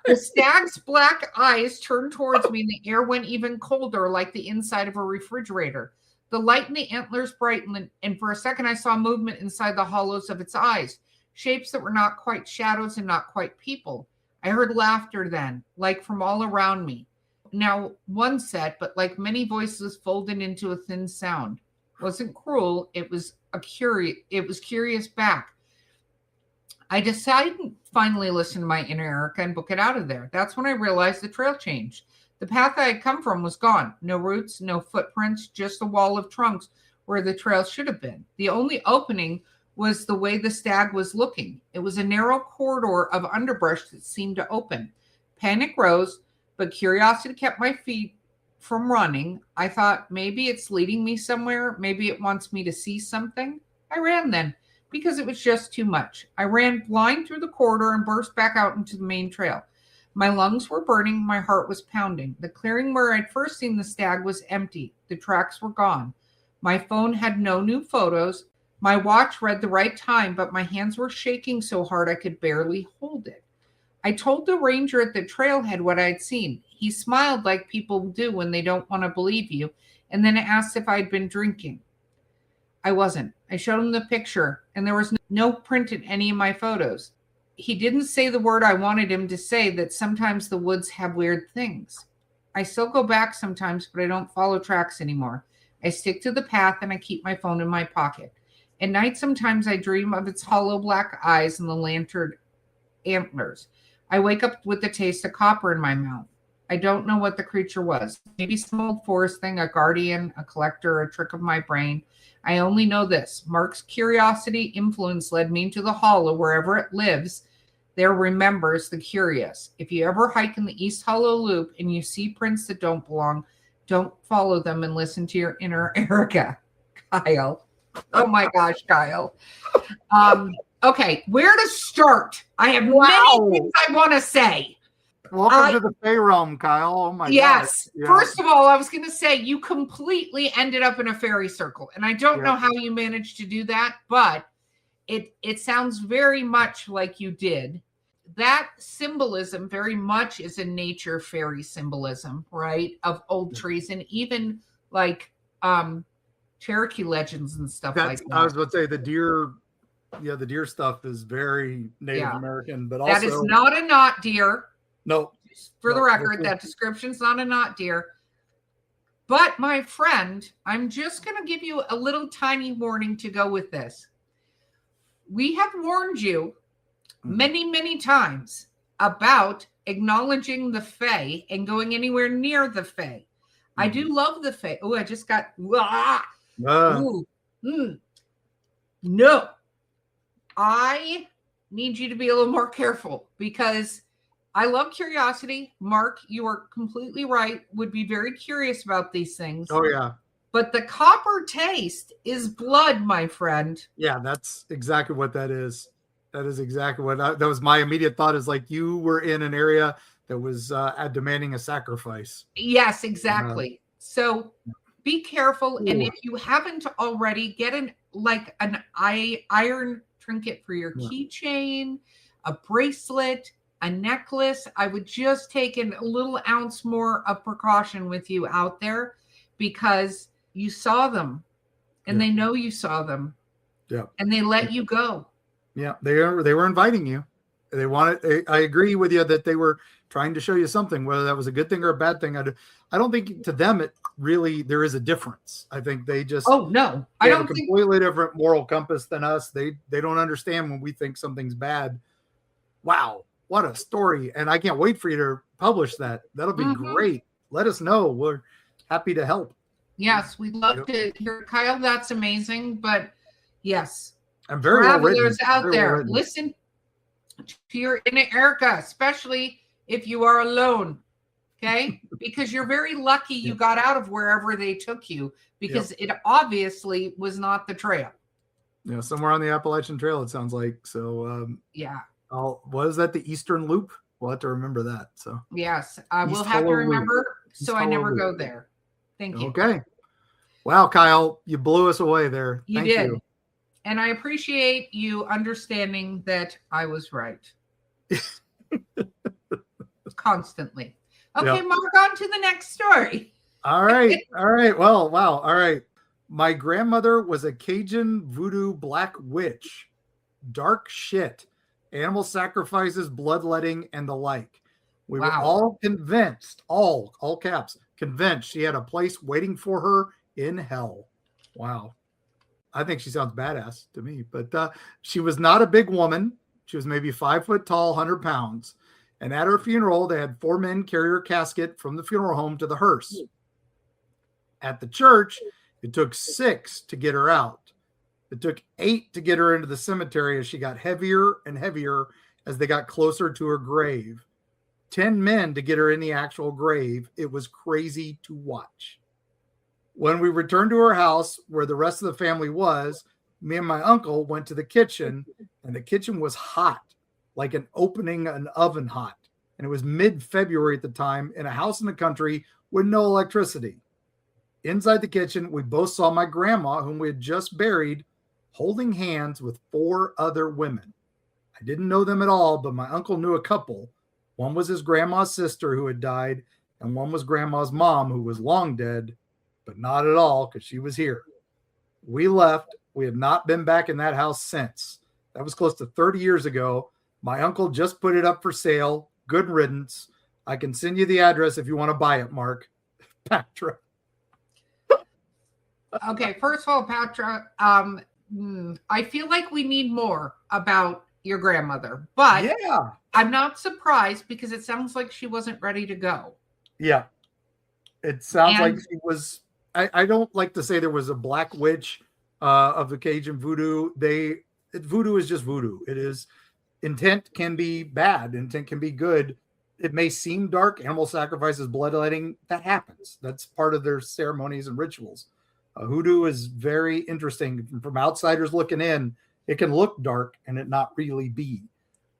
The stag's black eyes turned towards me, and the air went even colder, like the inside of a refrigerator. The light in the antlers brightened, and for a second I saw movement inside the hollows of its eyes, shapes that were not quite shadows and not quite people. I heard laughter then, like from all around me. Now one set, but like many voices folded into a thin sound. It wasn't cruel, it was curious back. I decided to finally listen to my inner Erica and book it out of there. That's when I realized the trail changed. The path I had come from was gone. No roots, no footprints, just a wall of trunks where the trail should have been. The only opening was the way the stag was looking. It was a narrow corridor of underbrush that seemed to open. Panic rose, but curiosity kept my feet from running. I thought maybe it's leading me somewhere. Maybe it wants me to see something. I ran then because it was just too much. I ran blind through the corridor and burst back out into the main trail. My lungs were burning. My heart was pounding. The clearing where I'd first seen the stag was empty. The tracks were gone. My phone had no new photos. My watch read the right time, but my hands were shaking so hard I could barely hold it. I told the ranger at the trailhead what I'd seen. He smiled like people do when they don't want to believe you, and then asked if I'd been drinking. I wasn't. I showed him the picture, and there was no print in any of my photos. He didn't say the word I wanted him to say, that sometimes the woods have weird things. I still go back sometimes, but I don't follow tracks anymore. I stick to the path, and I keep my phone in my pocket. At night, sometimes I dream of its hollow black eyes and the lantern antlers. I wake up with the taste of copper in my mouth. I don't know what the creature was. Maybe some old forest thing, a guardian, a collector, a trick of my brain. I only know this. Mark's curiosity influence led me into the hollow. Wherever it lives, there remembers the curious. If you ever hike in the East Hollow Loop and you see prints that don't belong, don't follow them and listen to your inner Erica. Kyle. Oh my gosh, Kyle. Okay, where to start? I have many things I want to say. Welcome to the Fey realm, Kyle. Oh my yes. gosh. Yeah. First of all, I was going to say you completely ended up in a fairy circle, and I don't know how you managed to do that, but it sounds very much like you did. that symbolism very much is in nature fairy symbolism, right? Of old trees and even like Cherokee legends and stuff like that. I was about to say the deer stuff is very Native American, but also that is not a knot deer. No. For the record, that description's not a knot deer. But my friend, I'm just going to give you a little tiny warning to go with this. We have warned you many, many times about acknowledging the Fae and going anywhere near the Fae. I do love the Fae. Oh, I just got... No. I need you to be a little more careful because I love curiosity. Mark, you are completely right. Would be very curious about these things. Oh, yeah. But the copper taste is blood, my friend. Yeah, that's exactly what that is. That is exactly what that was. My immediate thought is like you were in an area that was demanding a sacrifice. Yes, exactly. So be careful. And if you haven't already, get an iron trinket for your keychain, a bracelet, a necklace. I would just take a little ounce more of precaution with you out there because you saw them and they know you saw them. Yeah. And they let you go. Yeah. They were inviting you. They wanted, I agree with you that they were trying to show you something, whether that was a good thing or a bad thing. I don't think to them, there is a difference. I think they just, I don't have a completely different moral compass than us. They don't understand when we think something's bad. Wow. What a story. And I can't wait for you to publish that. That'll be great. Let us know. We're happy to help. Yes, we'd love to hear. Kyle, that's amazing. But yes, I'm very travelers out there, listen to your inner Erica, especially if you are alone. Okay? Because you're very lucky you got out of wherever they took you because it obviously was not the trail. Yeah, somewhere on the Appalachian Trail, it sounds like. So, was that the Eastern Loop? We'll have to remember that. So, yes, I will have to remember. So I never go there. Thank you. Okay. Wow, Kyle, you blew us away there. Thank you. And I appreciate you understanding that I was right. Constantly. Okay, Mark, on to the next story. All right. All right. Well, wow. All right. My grandmother was a Cajun voodoo black witch. Dark shit. Animal sacrifices, bloodletting, and the like. We were all convinced, all caps, convinced she had a place waiting for her in hell. Wow. I think she sounds badass to me, but she was not a big woman. She was maybe 5 foot tall, 100 pounds. And at her funeral, they had 4 men carry her casket from the funeral home to the hearse. At the church, it took 6 to get her out. It took 8 to get her into the cemetery as she got heavier and heavier as they got closer to her grave. 10 men to get her in the actual grave. It was crazy to watch. When we returned to her house where the rest of the family was, me and my uncle went to the kitchen, and the kitchen was hot, like opening an oven hot. And it was mid-February at the time in a house in the country with no electricity. Inside the kitchen, we both saw my grandma, whom we had just buried, holding hands with 4 other women. I didn't know them at all, but my uncle knew a couple. One was his grandma's sister who had died, and one was grandma's mom, who was long dead, but not at all because she was here. We left. We have not been back in that house since. That was close to 30 years ago. My uncle just put it up for sale. Good riddance. I can send you the address if you want to buy it, Mark. Patra. Okay, first of all, Patra, I feel like we need more about your grandmother, but I'm not surprised because it sounds like she wasn't ready to go. Yeah. It sounds like she was. I don't like to say there was a black witch of the Cajun voodoo. Voodoo is just voodoo. It is, intent can be bad. Intent can be good. It may seem dark. Animal sacrifices, bloodletting, that happens. That's part of their ceremonies and rituals. Voodoo is very interesting. From outsiders looking in, it can look dark and it not really be.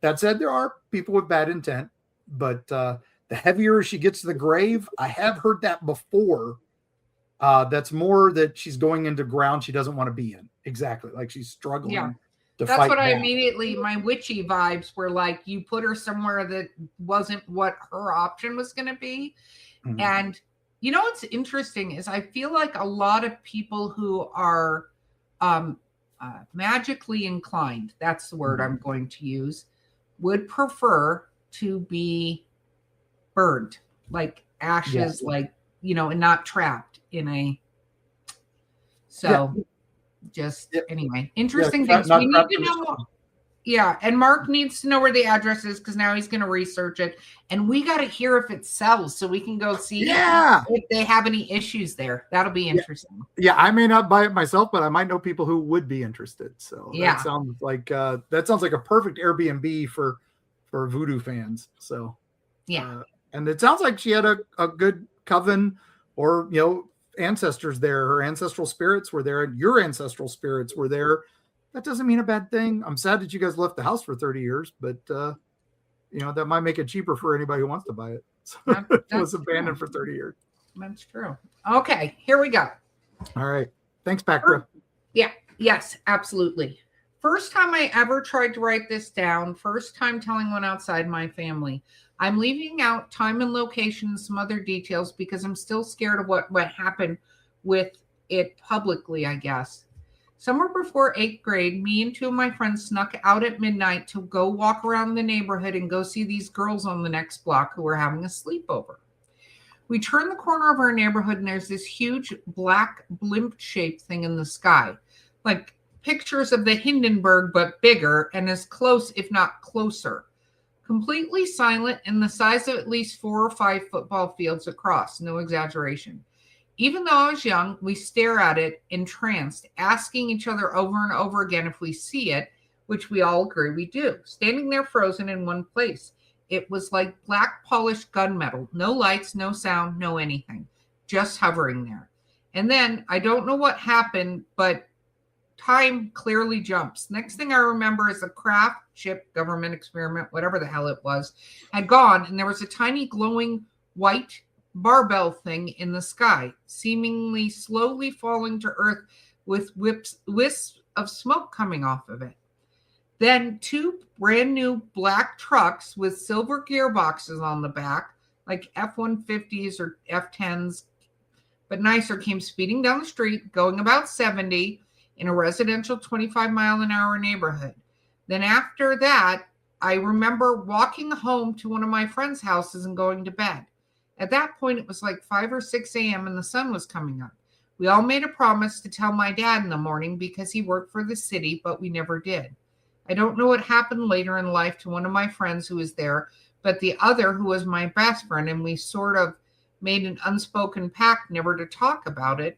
That said, there are people with bad intent, but the heavier she gets to the grave, I have heard that before. That's more that she's going into ground she doesn't want to be in. Exactly. Like she's struggling to That's fight what I back. immediately, my witchy vibes were like, you put her somewhere that wasn't what her option was going to be. Mhm. And you know what's interesting is I feel like a lot of people who are magically inclined, that's the word I'm going to use, would prefer to be burned, like ashes, like, and not trapped in a. So just anyway, interesting things. We need to know more. Yeah, and Mark needs to know where the address is because now he's going to research it, and we got to hear if it sells so we can go see if they have any issues there. That'll be interesting. Yeah, I may not buy it myself, but I might know people who would be interested. So that sounds like a perfect Airbnb for Voodoo fans. So and it sounds like she had a good coven or ancestors there. Her ancestral spirits were there, and your ancestral spirits were there. That doesn't mean a bad thing. I'm sad that you guys left the house for 30 years, but that might make it cheaper for anybody who wants to buy it. So it was abandoned for 30 years. That's true. Okay, here we go. All right. Thanks, Pactra. Yeah. Yes, absolutely. First time I ever tried to write this down. First time telling one outside my family. I'm leaving out time and location and some other details because I'm still scared of what happened with it publicly, I guess. Somewhere before 8th grade, me and 2 of my friends snuck out at midnight to go walk around the neighborhood and go see these girls on the next block who were having a sleepover. We turn the corner of our neighborhood and there's this huge black blimp-shaped thing in the sky, like pictures of the Hindenburg, but bigger and as close, if not closer. Completely silent and the size of at least 4 or 5 football fields across, no exaggeration. Even though I was young, we stare at it entranced, asking each other over and over again if we see it, which we all agree we do, standing there frozen in one place. It was like black polished gunmetal, no lights, no sound, no anything, just hovering there. And then I don't know what happened, but time clearly jumps. Next thing I remember is a craft ship, government experiment, whatever the hell it was, had gone, and there was a tiny glowing white barbell thing in the sky, seemingly slowly falling to earth with wisps of smoke coming off of it. Then 2 brand new black trucks with silver gearboxes on the back, like F-150s or F-10s, but nicer, came speeding down the street, going about 70 in a residential 25-mile-an-hour neighborhood. Then after that, I remember walking home to one of my friends' houses and going to bed. At that point, it was like 5 or 6 a.m. and the sun was coming up. We all made a promise to tell my dad in the morning because he worked for the city, but we never did. I don't know what happened later in life to one of my friends who was there, but the other, who was my best friend, and we sort of made an unspoken pact never to talk about it.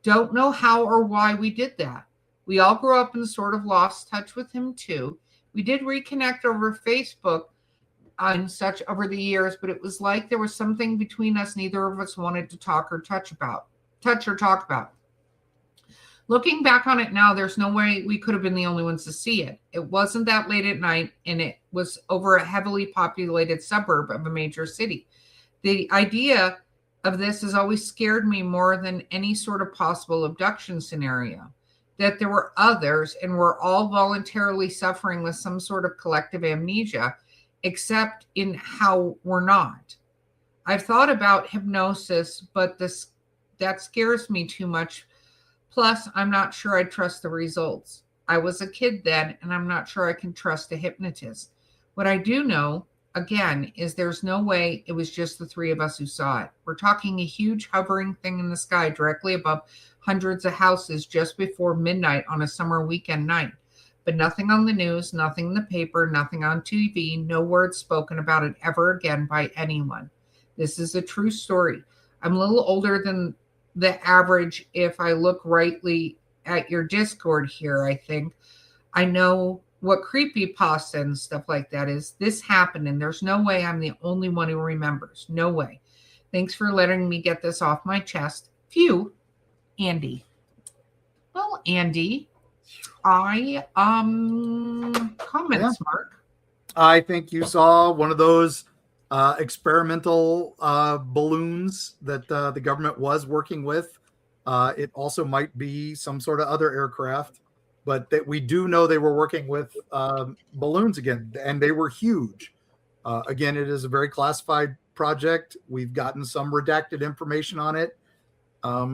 Don't know how or why we did that. We all grew up and sort of lost touch with him too. We did reconnect over Facebook and such over the years, but it was like there was something between us neither of us wanted to touch or talk about. Looking back on it now, there's no way we could have been the only ones to see it. It wasn't that late at night, and it was over a heavily populated suburb of a major city. The idea of this has always scared me more than any sort of possible abduction scenario, that there were others and we're all voluntarily suffering with some sort of collective amnesia, except in how we're not. I've thought about hypnosis, but that scares me too much. Plus, I'm not sure I trust the results. I was a kid then, and I'm not sure I can trust a hypnotist. What I do know, again, is there's no way it was just the 3 of us who saw it. We're talking a huge hovering thing in the sky directly above hundreds of houses just before midnight on a summer weekend night. But nothing on the news, nothing in the paper, nothing on TV, no words spoken about it ever again by anyone. This is a true story. I'm a little older than the average if I look rightly at your Discord here, I think. I know what creepypasta and stuff like that is. This happened, and there's no way I'm the only one who remembers. No way. Thanks for letting me get this off my chest. Phew, Andy. Well, Andy, comments, Mark. I think you saw one of those experimental balloons that the government was working with. It also might be some sort of other aircraft. but that we do know they were working with balloons again, and they were huge. Again, it is a very classified project. We've gotten some redacted information on it.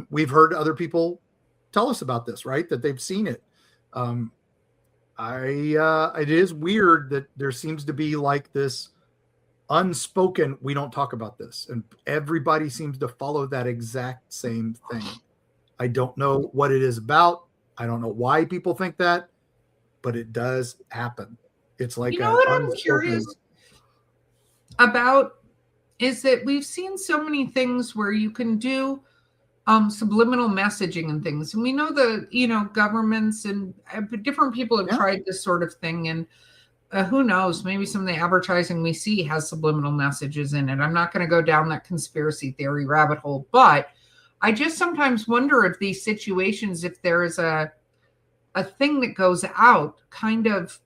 We've heard other people tell us about this, right? That they've seen it. It is weird that there seems to be like this unspoken, we don't talk about this, and everybody seems to follow that exact same thing. I don't know what it is about. I don't know why people think that, but it does happen. It's like, you know what I'm curious about is that we've seen so many things where you can do subliminal messaging and things, and we know governments and different people have tried this sort of thing, and who knows, maybe some of the advertising we see has subliminal messages in it. I'm not going to go down that conspiracy theory rabbit hole, but I just sometimes wonder if these situations, if there is a thing that goes out kind of,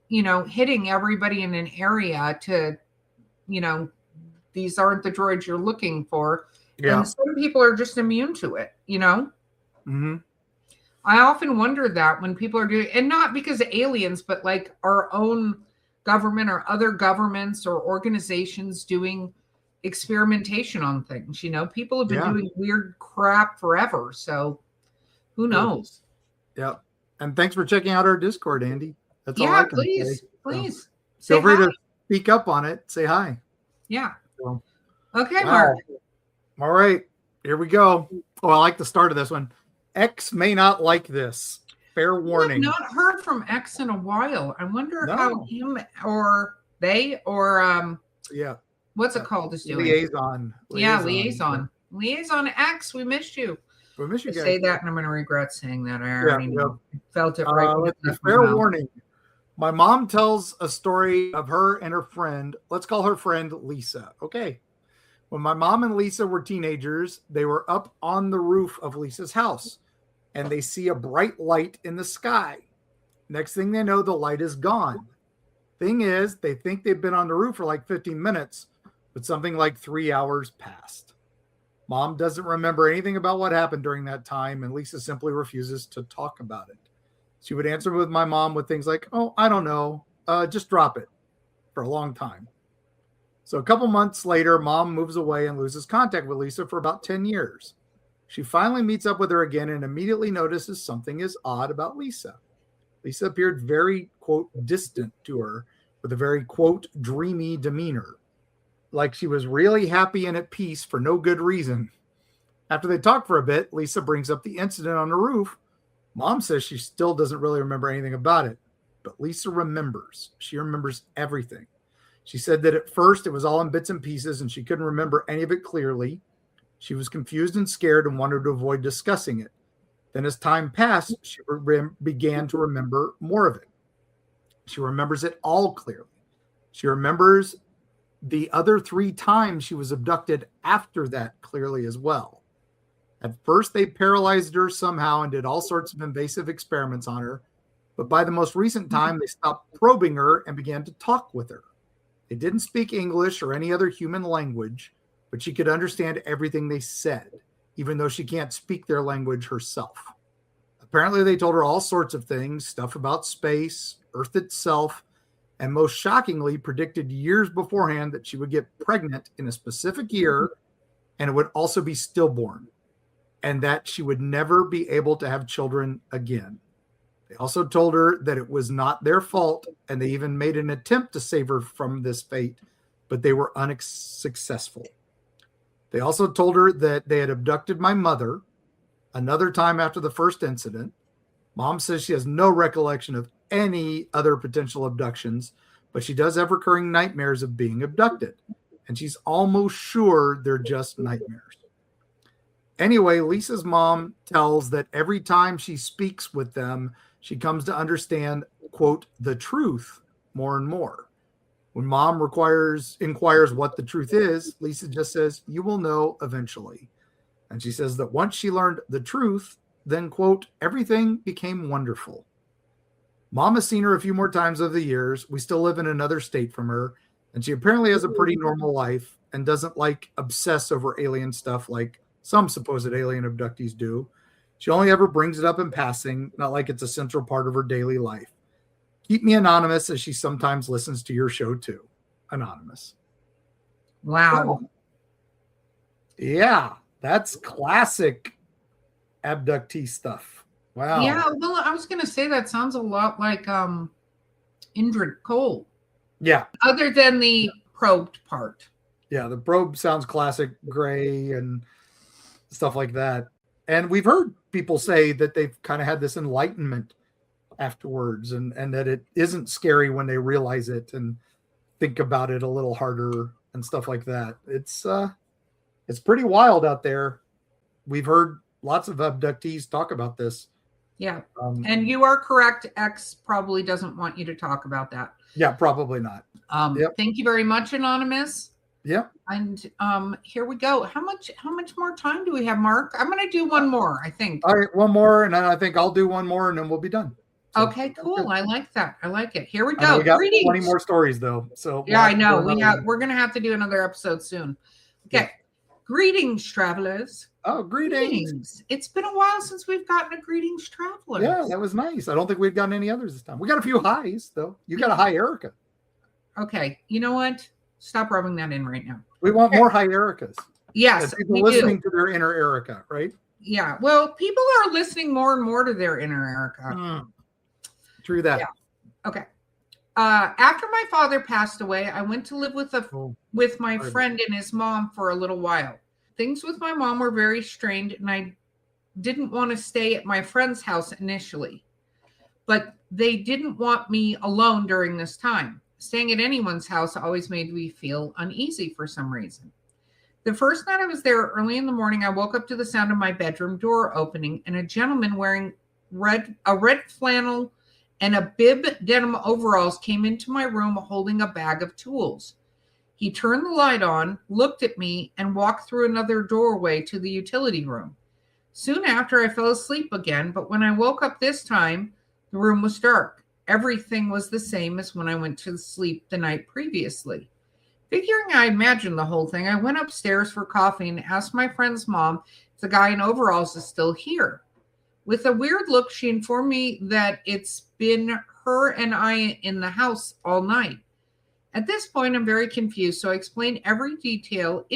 hitting everybody in an area to, these aren't the droids you're looking for. Yeah. And some people are just immune to it, Mm-hmm. I often wonder that when people are doing, and not because of aliens, but like our own government or other governments or organizations doing experimentation on things. People have been doing weird crap forever. So who knows? Yeah. And thanks for checking out our Discord, Andy. That's all I can say. Please. Feel free to speak up on it. Say hi. Yeah. So, okay, Mark. All right. Here we go. Oh, I like the start of this one. X may not like this. Fair warning. I've not heard from X in a while. I wonder how him or they or what's it called is doing. Liaison. Yeah, liaison. Liaison X, we missed you. We miss you guys. Say that and I'm going to regret saying that. I already felt it right. Fair warning. My mom tells a story of her and her friend. Let's call her friend Lisa. Okay. When my mom and Lisa were teenagers, they were up on the roof of Lisa's house and they see a bright light in the sky. Next thing they know, the light is gone. Thing is, they think they've been on the roof for like 15 minutes, but something like 3 hours passed. Mom doesn't remember anything about what happened during that time, and Lisa simply refuses to talk about it. She would answer with my mom with things like, oh, I don't know, just drop it, for a long time. So a couple months later, Mom moves away and loses contact with Lisa for about 10 years. She finally meets up with her again and immediately notices something is odd about Lisa. Lisa appeared very, quote, distant to her with a very, quote, dreamy demeanor, like she was really happy and at peace for no good reason. After they talk for a bit, Lisa brings up the incident on the roof. Mom says she still doesn't really remember anything about it, but Lisa remembers. She remembers everything. She said that at first it was all in bits and pieces and she couldn't remember any of it clearly. She was confused and scared and wanted to avoid discussing it. Then as time passed, she began to remember more of it. She remembers it all clearly. She remembers the other 3 times she was abducted after that clearly as well. At first, they paralyzed her somehow and did all sorts of invasive experiments on her. But by the most recent time, they stopped probing her and began to talk with her. They didn't speak English or any other human language, but she could understand everything they said, even though she can't speak their language herself. Apparently, they told her all sorts of things, stuff about space, Earth itself, and most shockingly predicted years beforehand that she would get pregnant in a specific year and it would also be stillborn, and that she would never be able to have children again. They also told her that it was not their fault, and they even made an attempt to save her from this fate, but they were unsuccessful. They also told her that they had abducted my mother another time after the first incident. Mom says she has no recollection of any other potential abductions, but she does have recurring nightmares of being abducted, and she's almost sure they're just nightmares. Anyway, Lisa's mom tells that every time she speaks with them, she comes to understand, quote, the truth more and more. When Mom inquires what the truth is, Lisa just says, you will know eventually. And she says that once she learned the truth, then, quote, everything became wonderful. Mom has seen her a few more times over the years. We still live in another state from her, and she apparently has a pretty normal life and doesn't like obsess over alien stuff like some supposed alien abductees do. She only ever brings it up in passing, not like it's a central part of her daily life. Keep me anonymous, as she sometimes listens to your show too. Anonymous. Wow. Oh. Yeah, that's classic abductee stuff. Wow. Yeah, well, I was going to say that sounds a lot like Indrid Cole. Yeah. Other than the probed part. Yeah, the probe sounds classic gray and stuff like that. And we've heard people say that they've kind of had this enlightenment afterwards, and that it isn't scary when they realize it and think about it a little harder and stuff like that. It's pretty wild out there. We've heard lots of abductees talk about this. Yeah. And you are correct. X probably doesn't want you to talk about that. Yeah, probably not. Thank you very much, Anonymous. Yeah. And here we go. How much more time do we have, Mark? I'm going to do one more, I think. All right, one more, and then I think I'll do one more, and then we'll be done. So, okay, cool. I like that. I like it. Here we go. We got Greetings. 20 more stories though. So yeah, I know. We're going to have to do another episode soon. Okay. Yeah. Greetings, travelers. Oh, greetings. It's been a while since we've gotten a greetings, travelers. Yeah, that was nice. I don't think we've gotten any others this time. We got a few highs though. You got a high Erica. Okay. You know what? Stop rubbing that in right now. We want more high Ericas. Yes. People listening to their inner Erica, right? Yeah. Well, people are listening more and more to their inner Erica. True that. Yeah. Okay. After my father passed away, I went to live with my friend and his mom for a little while. Things with my mom were very strained, and I didn't want to stay at my friend's house initially. But they didn't want me alone during this time. Staying at anyone's house always made me feel uneasy for some reason. The first night I was there early in the morning, I woke up to the sound of my bedroom door opening and a gentleman wearing a red flannel and a bib denim overalls came into my room holding a bag of tools. He turned the light on, looked at me, and walked through another doorway to the utility room. Soon after, I fell asleep again, but when I woke up this time, the room was dark. Everything was the same as when I went to sleep the night previously. Figuring I imagined the whole thing, I went upstairs for coffee and asked my friend's mom if the guy in overalls is still here. With a weird look, she informed me that it's been her and I in the house all night. At this point, I'm very confused, so I explained every detail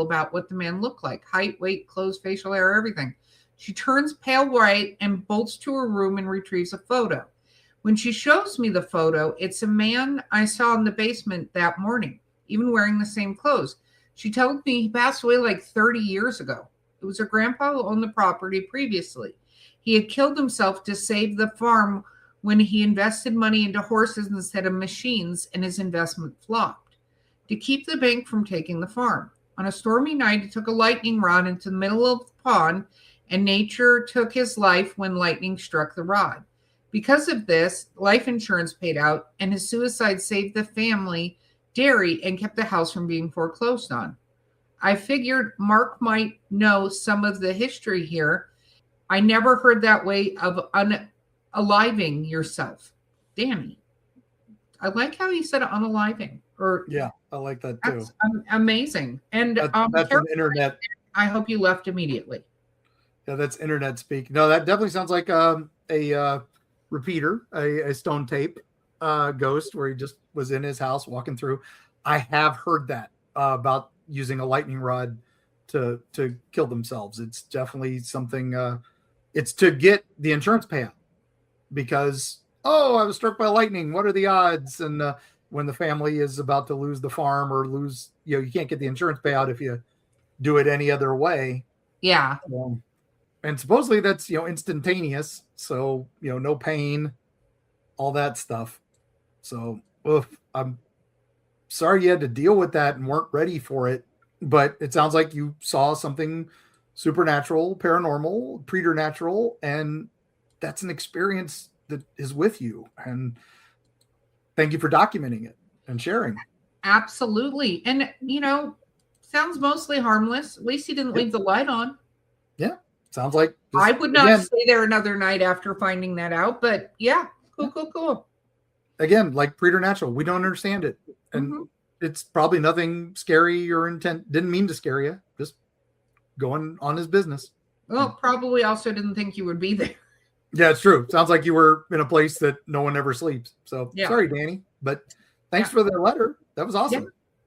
about what the man looked like. Height, weight, clothes, facial hair, everything. She turns pale white and bolts to her room and retrieves a photo. When she shows me the photo, it's a man I saw in the basement that morning, even wearing the same clothes. She told me he passed away like 30 years ago. It was her grandpa who owned the property previously. He had killed himself to save the farm when he invested money into horses instead of machines, and his investment flopped. To keep the bank from taking the farm. On a stormy night, he took a lightning rod into the middle of the pond, and nature took his life when lightning struck the rod. Because of this, life insurance paid out, and his suicide saved the family dairy and kept the house from being foreclosed on. I figured Mark might know some of the history here. I never heard that way of unaliving yourself. Danny. I like how he said unaliving. Yeah, I like that too. That's amazing. And that's an internet. I hope you left immediately. Yeah, that's internet speak. No, that definitely sounds like a repeater, a stone tape ghost where he just was in his house walking through. I have heard that about using a lightning rod to kill themselves. It's definitely something. It's to get the insurance payout because I was struck by lightning. What are the odds? And when the family is about to lose the farm or lose, you can't get the insurance payout if you do it any other way. Yeah. And supposedly that's, instantaneous. So, no pain, all that stuff. So I'm sorry you had to deal with that and weren't ready for it. But it sounds like you saw something supernatural, paranormal, preternatural, and that's an experience that is with you. And thank you for documenting it and sharing. Absolutely. And, sounds mostly harmless. At least he didn't leave the light on. Yeah. Sounds like I would not stay there another night after finding that out, but yeah, cool. Again, like preternatural, we don't understand it. And it's probably nothing scary or didn't mean to scare you, just going on his business. Well, probably also didn't think you would be there. Yeah, it's true. Sounds like you were in a place that no one ever sleeps. So Yeah. sorry, Danny, but thanks for the letter. That was awesome.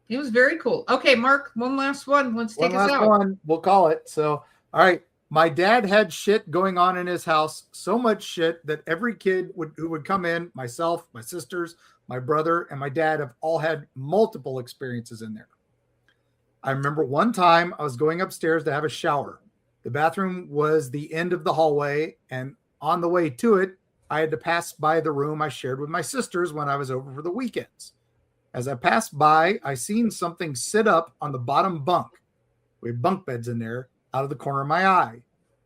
Yeah. It was very cool. Okay, Mark, one last one. Let's take us out. One. We'll call it. So, all right. My dad had shit going on in his house, so much shit that every kid who would come in, myself, my sisters, my brother, and my dad have all had multiple experiences in there. I remember one time I was going upstairs to have a shower. The bathroom was the end of the hallway, and on the way to it, I had to pass by the room I shared with my sisters when I was over for the weekends. As I passed by, I seen something sit up on the bottom bunk. We had bunk beds in there, out of the corner of my eye.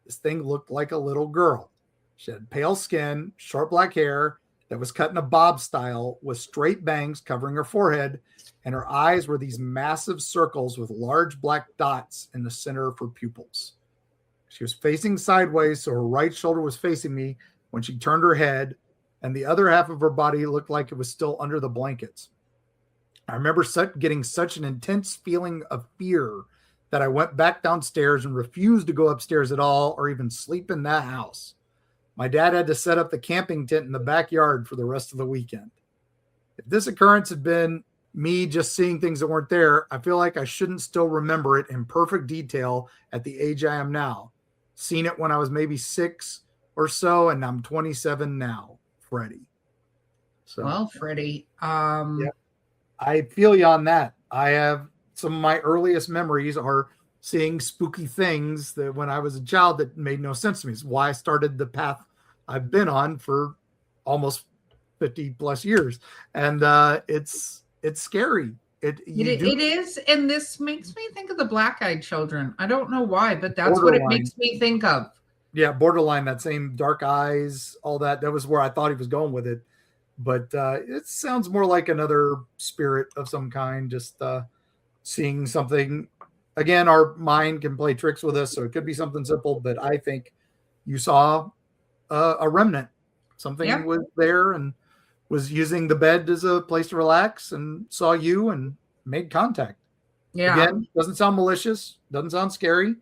This thing looked like a little girl. She had pale skin, short black hair that was cut in a bob style with straight bangs covering her forehead, and her eyes were these massive circles with large black dots in the center of her pupils. She was facing sideways, so her right shoulder was facing me when she turned her head, and the other half of her body looked like it was still under the blankets. I remember getting such an intense feeling of fear that I went back downstairs and refused to go upstairs at all or even sleep in that house. My dad had to set up the camping tent in the backyard for the rest of the weekend. If this occurrence had been me just seeing things that weren't there, I feel like I shouldn't still remember it in perfect detail at the age I am now. Seen it when I was maybe 6 or so, and I'm 27 now. Freddie. So, well, Freddie, yeah, I feel you on that. I have some of my earliest memories are seeing spooky things that when I was a child that made no sense to me. It's why I started the path I've been on for almost 50 plus years. And it's scary. It is. And this makes me think of the Black-Eyed Children. I don't know why, but that's what it makes me think of. Yeah, borderline, that same dark eyes, all that. That was where I thought he was going with it. But it sounds more like another spirit of some kind, just seeing something. Again, our mind can play tricks with us, so it could be something simple, but I think you saw a remnant. Something was there and was using the bed as a place to relax and saw you and made contact. Yeah. Again, doesn't sound malicious, doesn't sound scary.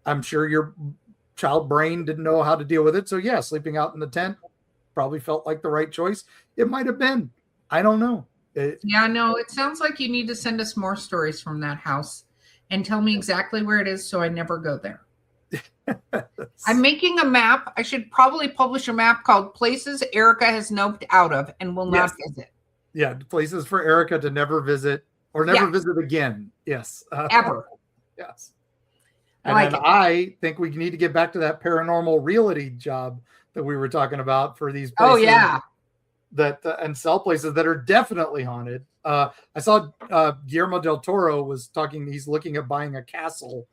I'm sure your child brain didn't know how to deal with it. So yeah, sleeping out in the tent probably felt like the right choice. It might have been. I don't know. It sounds like you need to send us more stories from that house and tell me exactly where it is so I never go there. I'm making a map. I should probably publish a map called Places Erica Has Noped Out of and Will Not Visit. Yeah, places for Erica to never visit or never visit again. Yes. Ever. Yes. And I think we need to get back to that paranormal realty job that we were talking about for these places. Oh, yeah. That and sell places that are definitely haunted. I saw Guillermo del Toro was talking. He's looking at buying a castle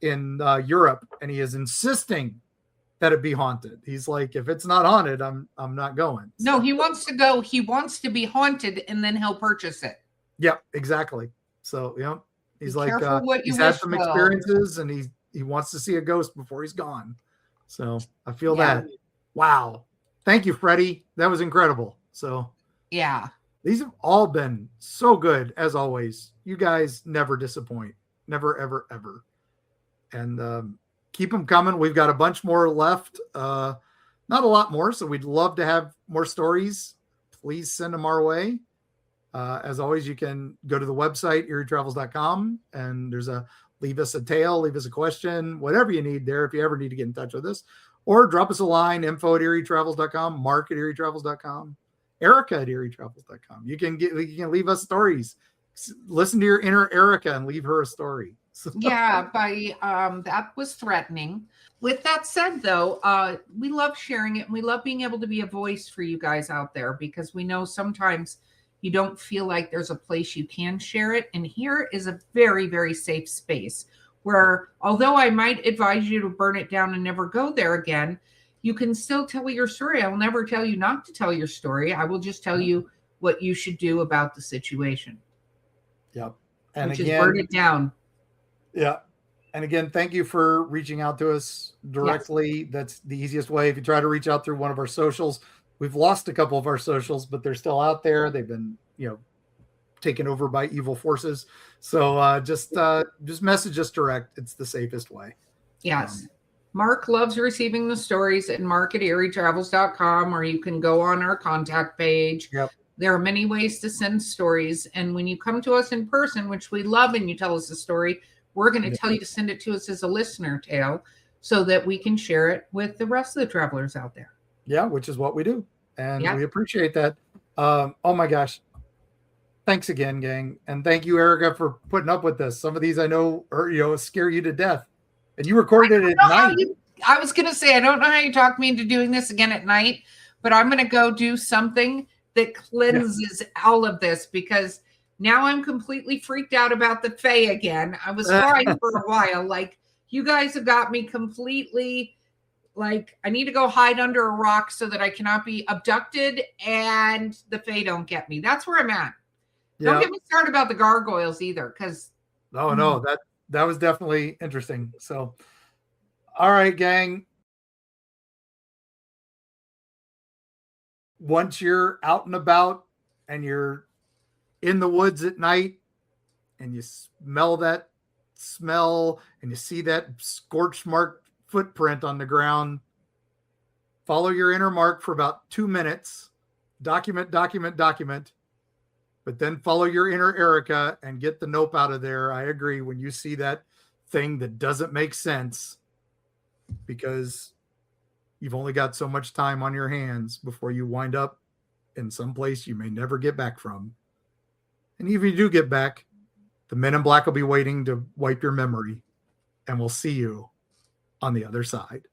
in Europe, and he is insisting that it be haunted. He's like, if it's not haunted, I'm not going. No, he wants to go. He wants to be haunted, and then he'll purchase it. Yeah, exactly. So he's be like, he's had some experiences, and he wants to see a ghost before he's gone. So I feel that. Wow. Thank you, Freddie. That was incredible. So yeah, these have all been so good as always. You guys never disappoint. Never, ever, ever. And keep them coming. We've got a bunch more left. Not a lot more. So we'd love to have more stories. Please send them our way. As always, you can go to the website, eerietravels.com, and there's leave us a tale, leave us a question, whatever you need there if you ever need to get in touch with us. Or drop us a line, info@eerietravels.com, mark@eerietravels.com, Erica@eerietravels.com. You can leave us stories. Listen to your inner Erica and leave her a story. That was threatening. With that said, though, we love sharing it. And we love being able to be a voice for you guys out there because we know sometimes you don't feel like there's a place you can share it. And here is a very, very safe space where, although I might advise you to burn it down and never go there again, you can still tell your story. I will never tell you not to tell your story. I will just tell you what you should do about the situation. Yep. And which again, is burn it down. Yeah. And again, thank you for reaching out to us directly. Yes. That's the easiest way. If you try to reach out through one of our socials, we've lost a couple of our socials, but they're still out there. They've been, taken over by evil forces. So just message us direct. It's the safest way. Yes. Mark loves receiving the stories at mark@eerietravels.com, or you can go on our contact page. Yep. There are many ways to send stories. And when you come to us in person, which we love, and you tell us a story, we're going to tell you to send it to us as a listener tale so that we can share it with the rest of the travelers out there. Yeah, which is what we do. And we appreciate that. Oh my gosh. Thanks again, gang. And thank you, Erica, for putting up with this. Some of these I know scare you to death. And you recorded it at night. I was going to say, I don't know how you talked me into doing this again at night, but I'm going to go do something that cleanses all of this, because now I'm completely freaked out about the Fae again. I was fine for a while. Like, you guys have got me completely, like, I need to go hide under a rock so that I cannot be abducted and the Fae don't get me. That's where I'm at. Yeah. Don't get me started about the gargoyles either, because no, that was definitely interesting. So, all right, gang. Once you're out and about and you're in the woods at night and you smell that smell and you see that scorch mark footprint on the ground, follow your inner mark for about 2 minutes, document, but then follow your inner Erica and get the nope out of there. I agree. When you see that thing that doesn't make sense, because you've only got so much time on your hands before you wind up in some place you may never get back from. And even if you do get back, the men in black will be waiting to wipe your memory, and we'll see you on the other side.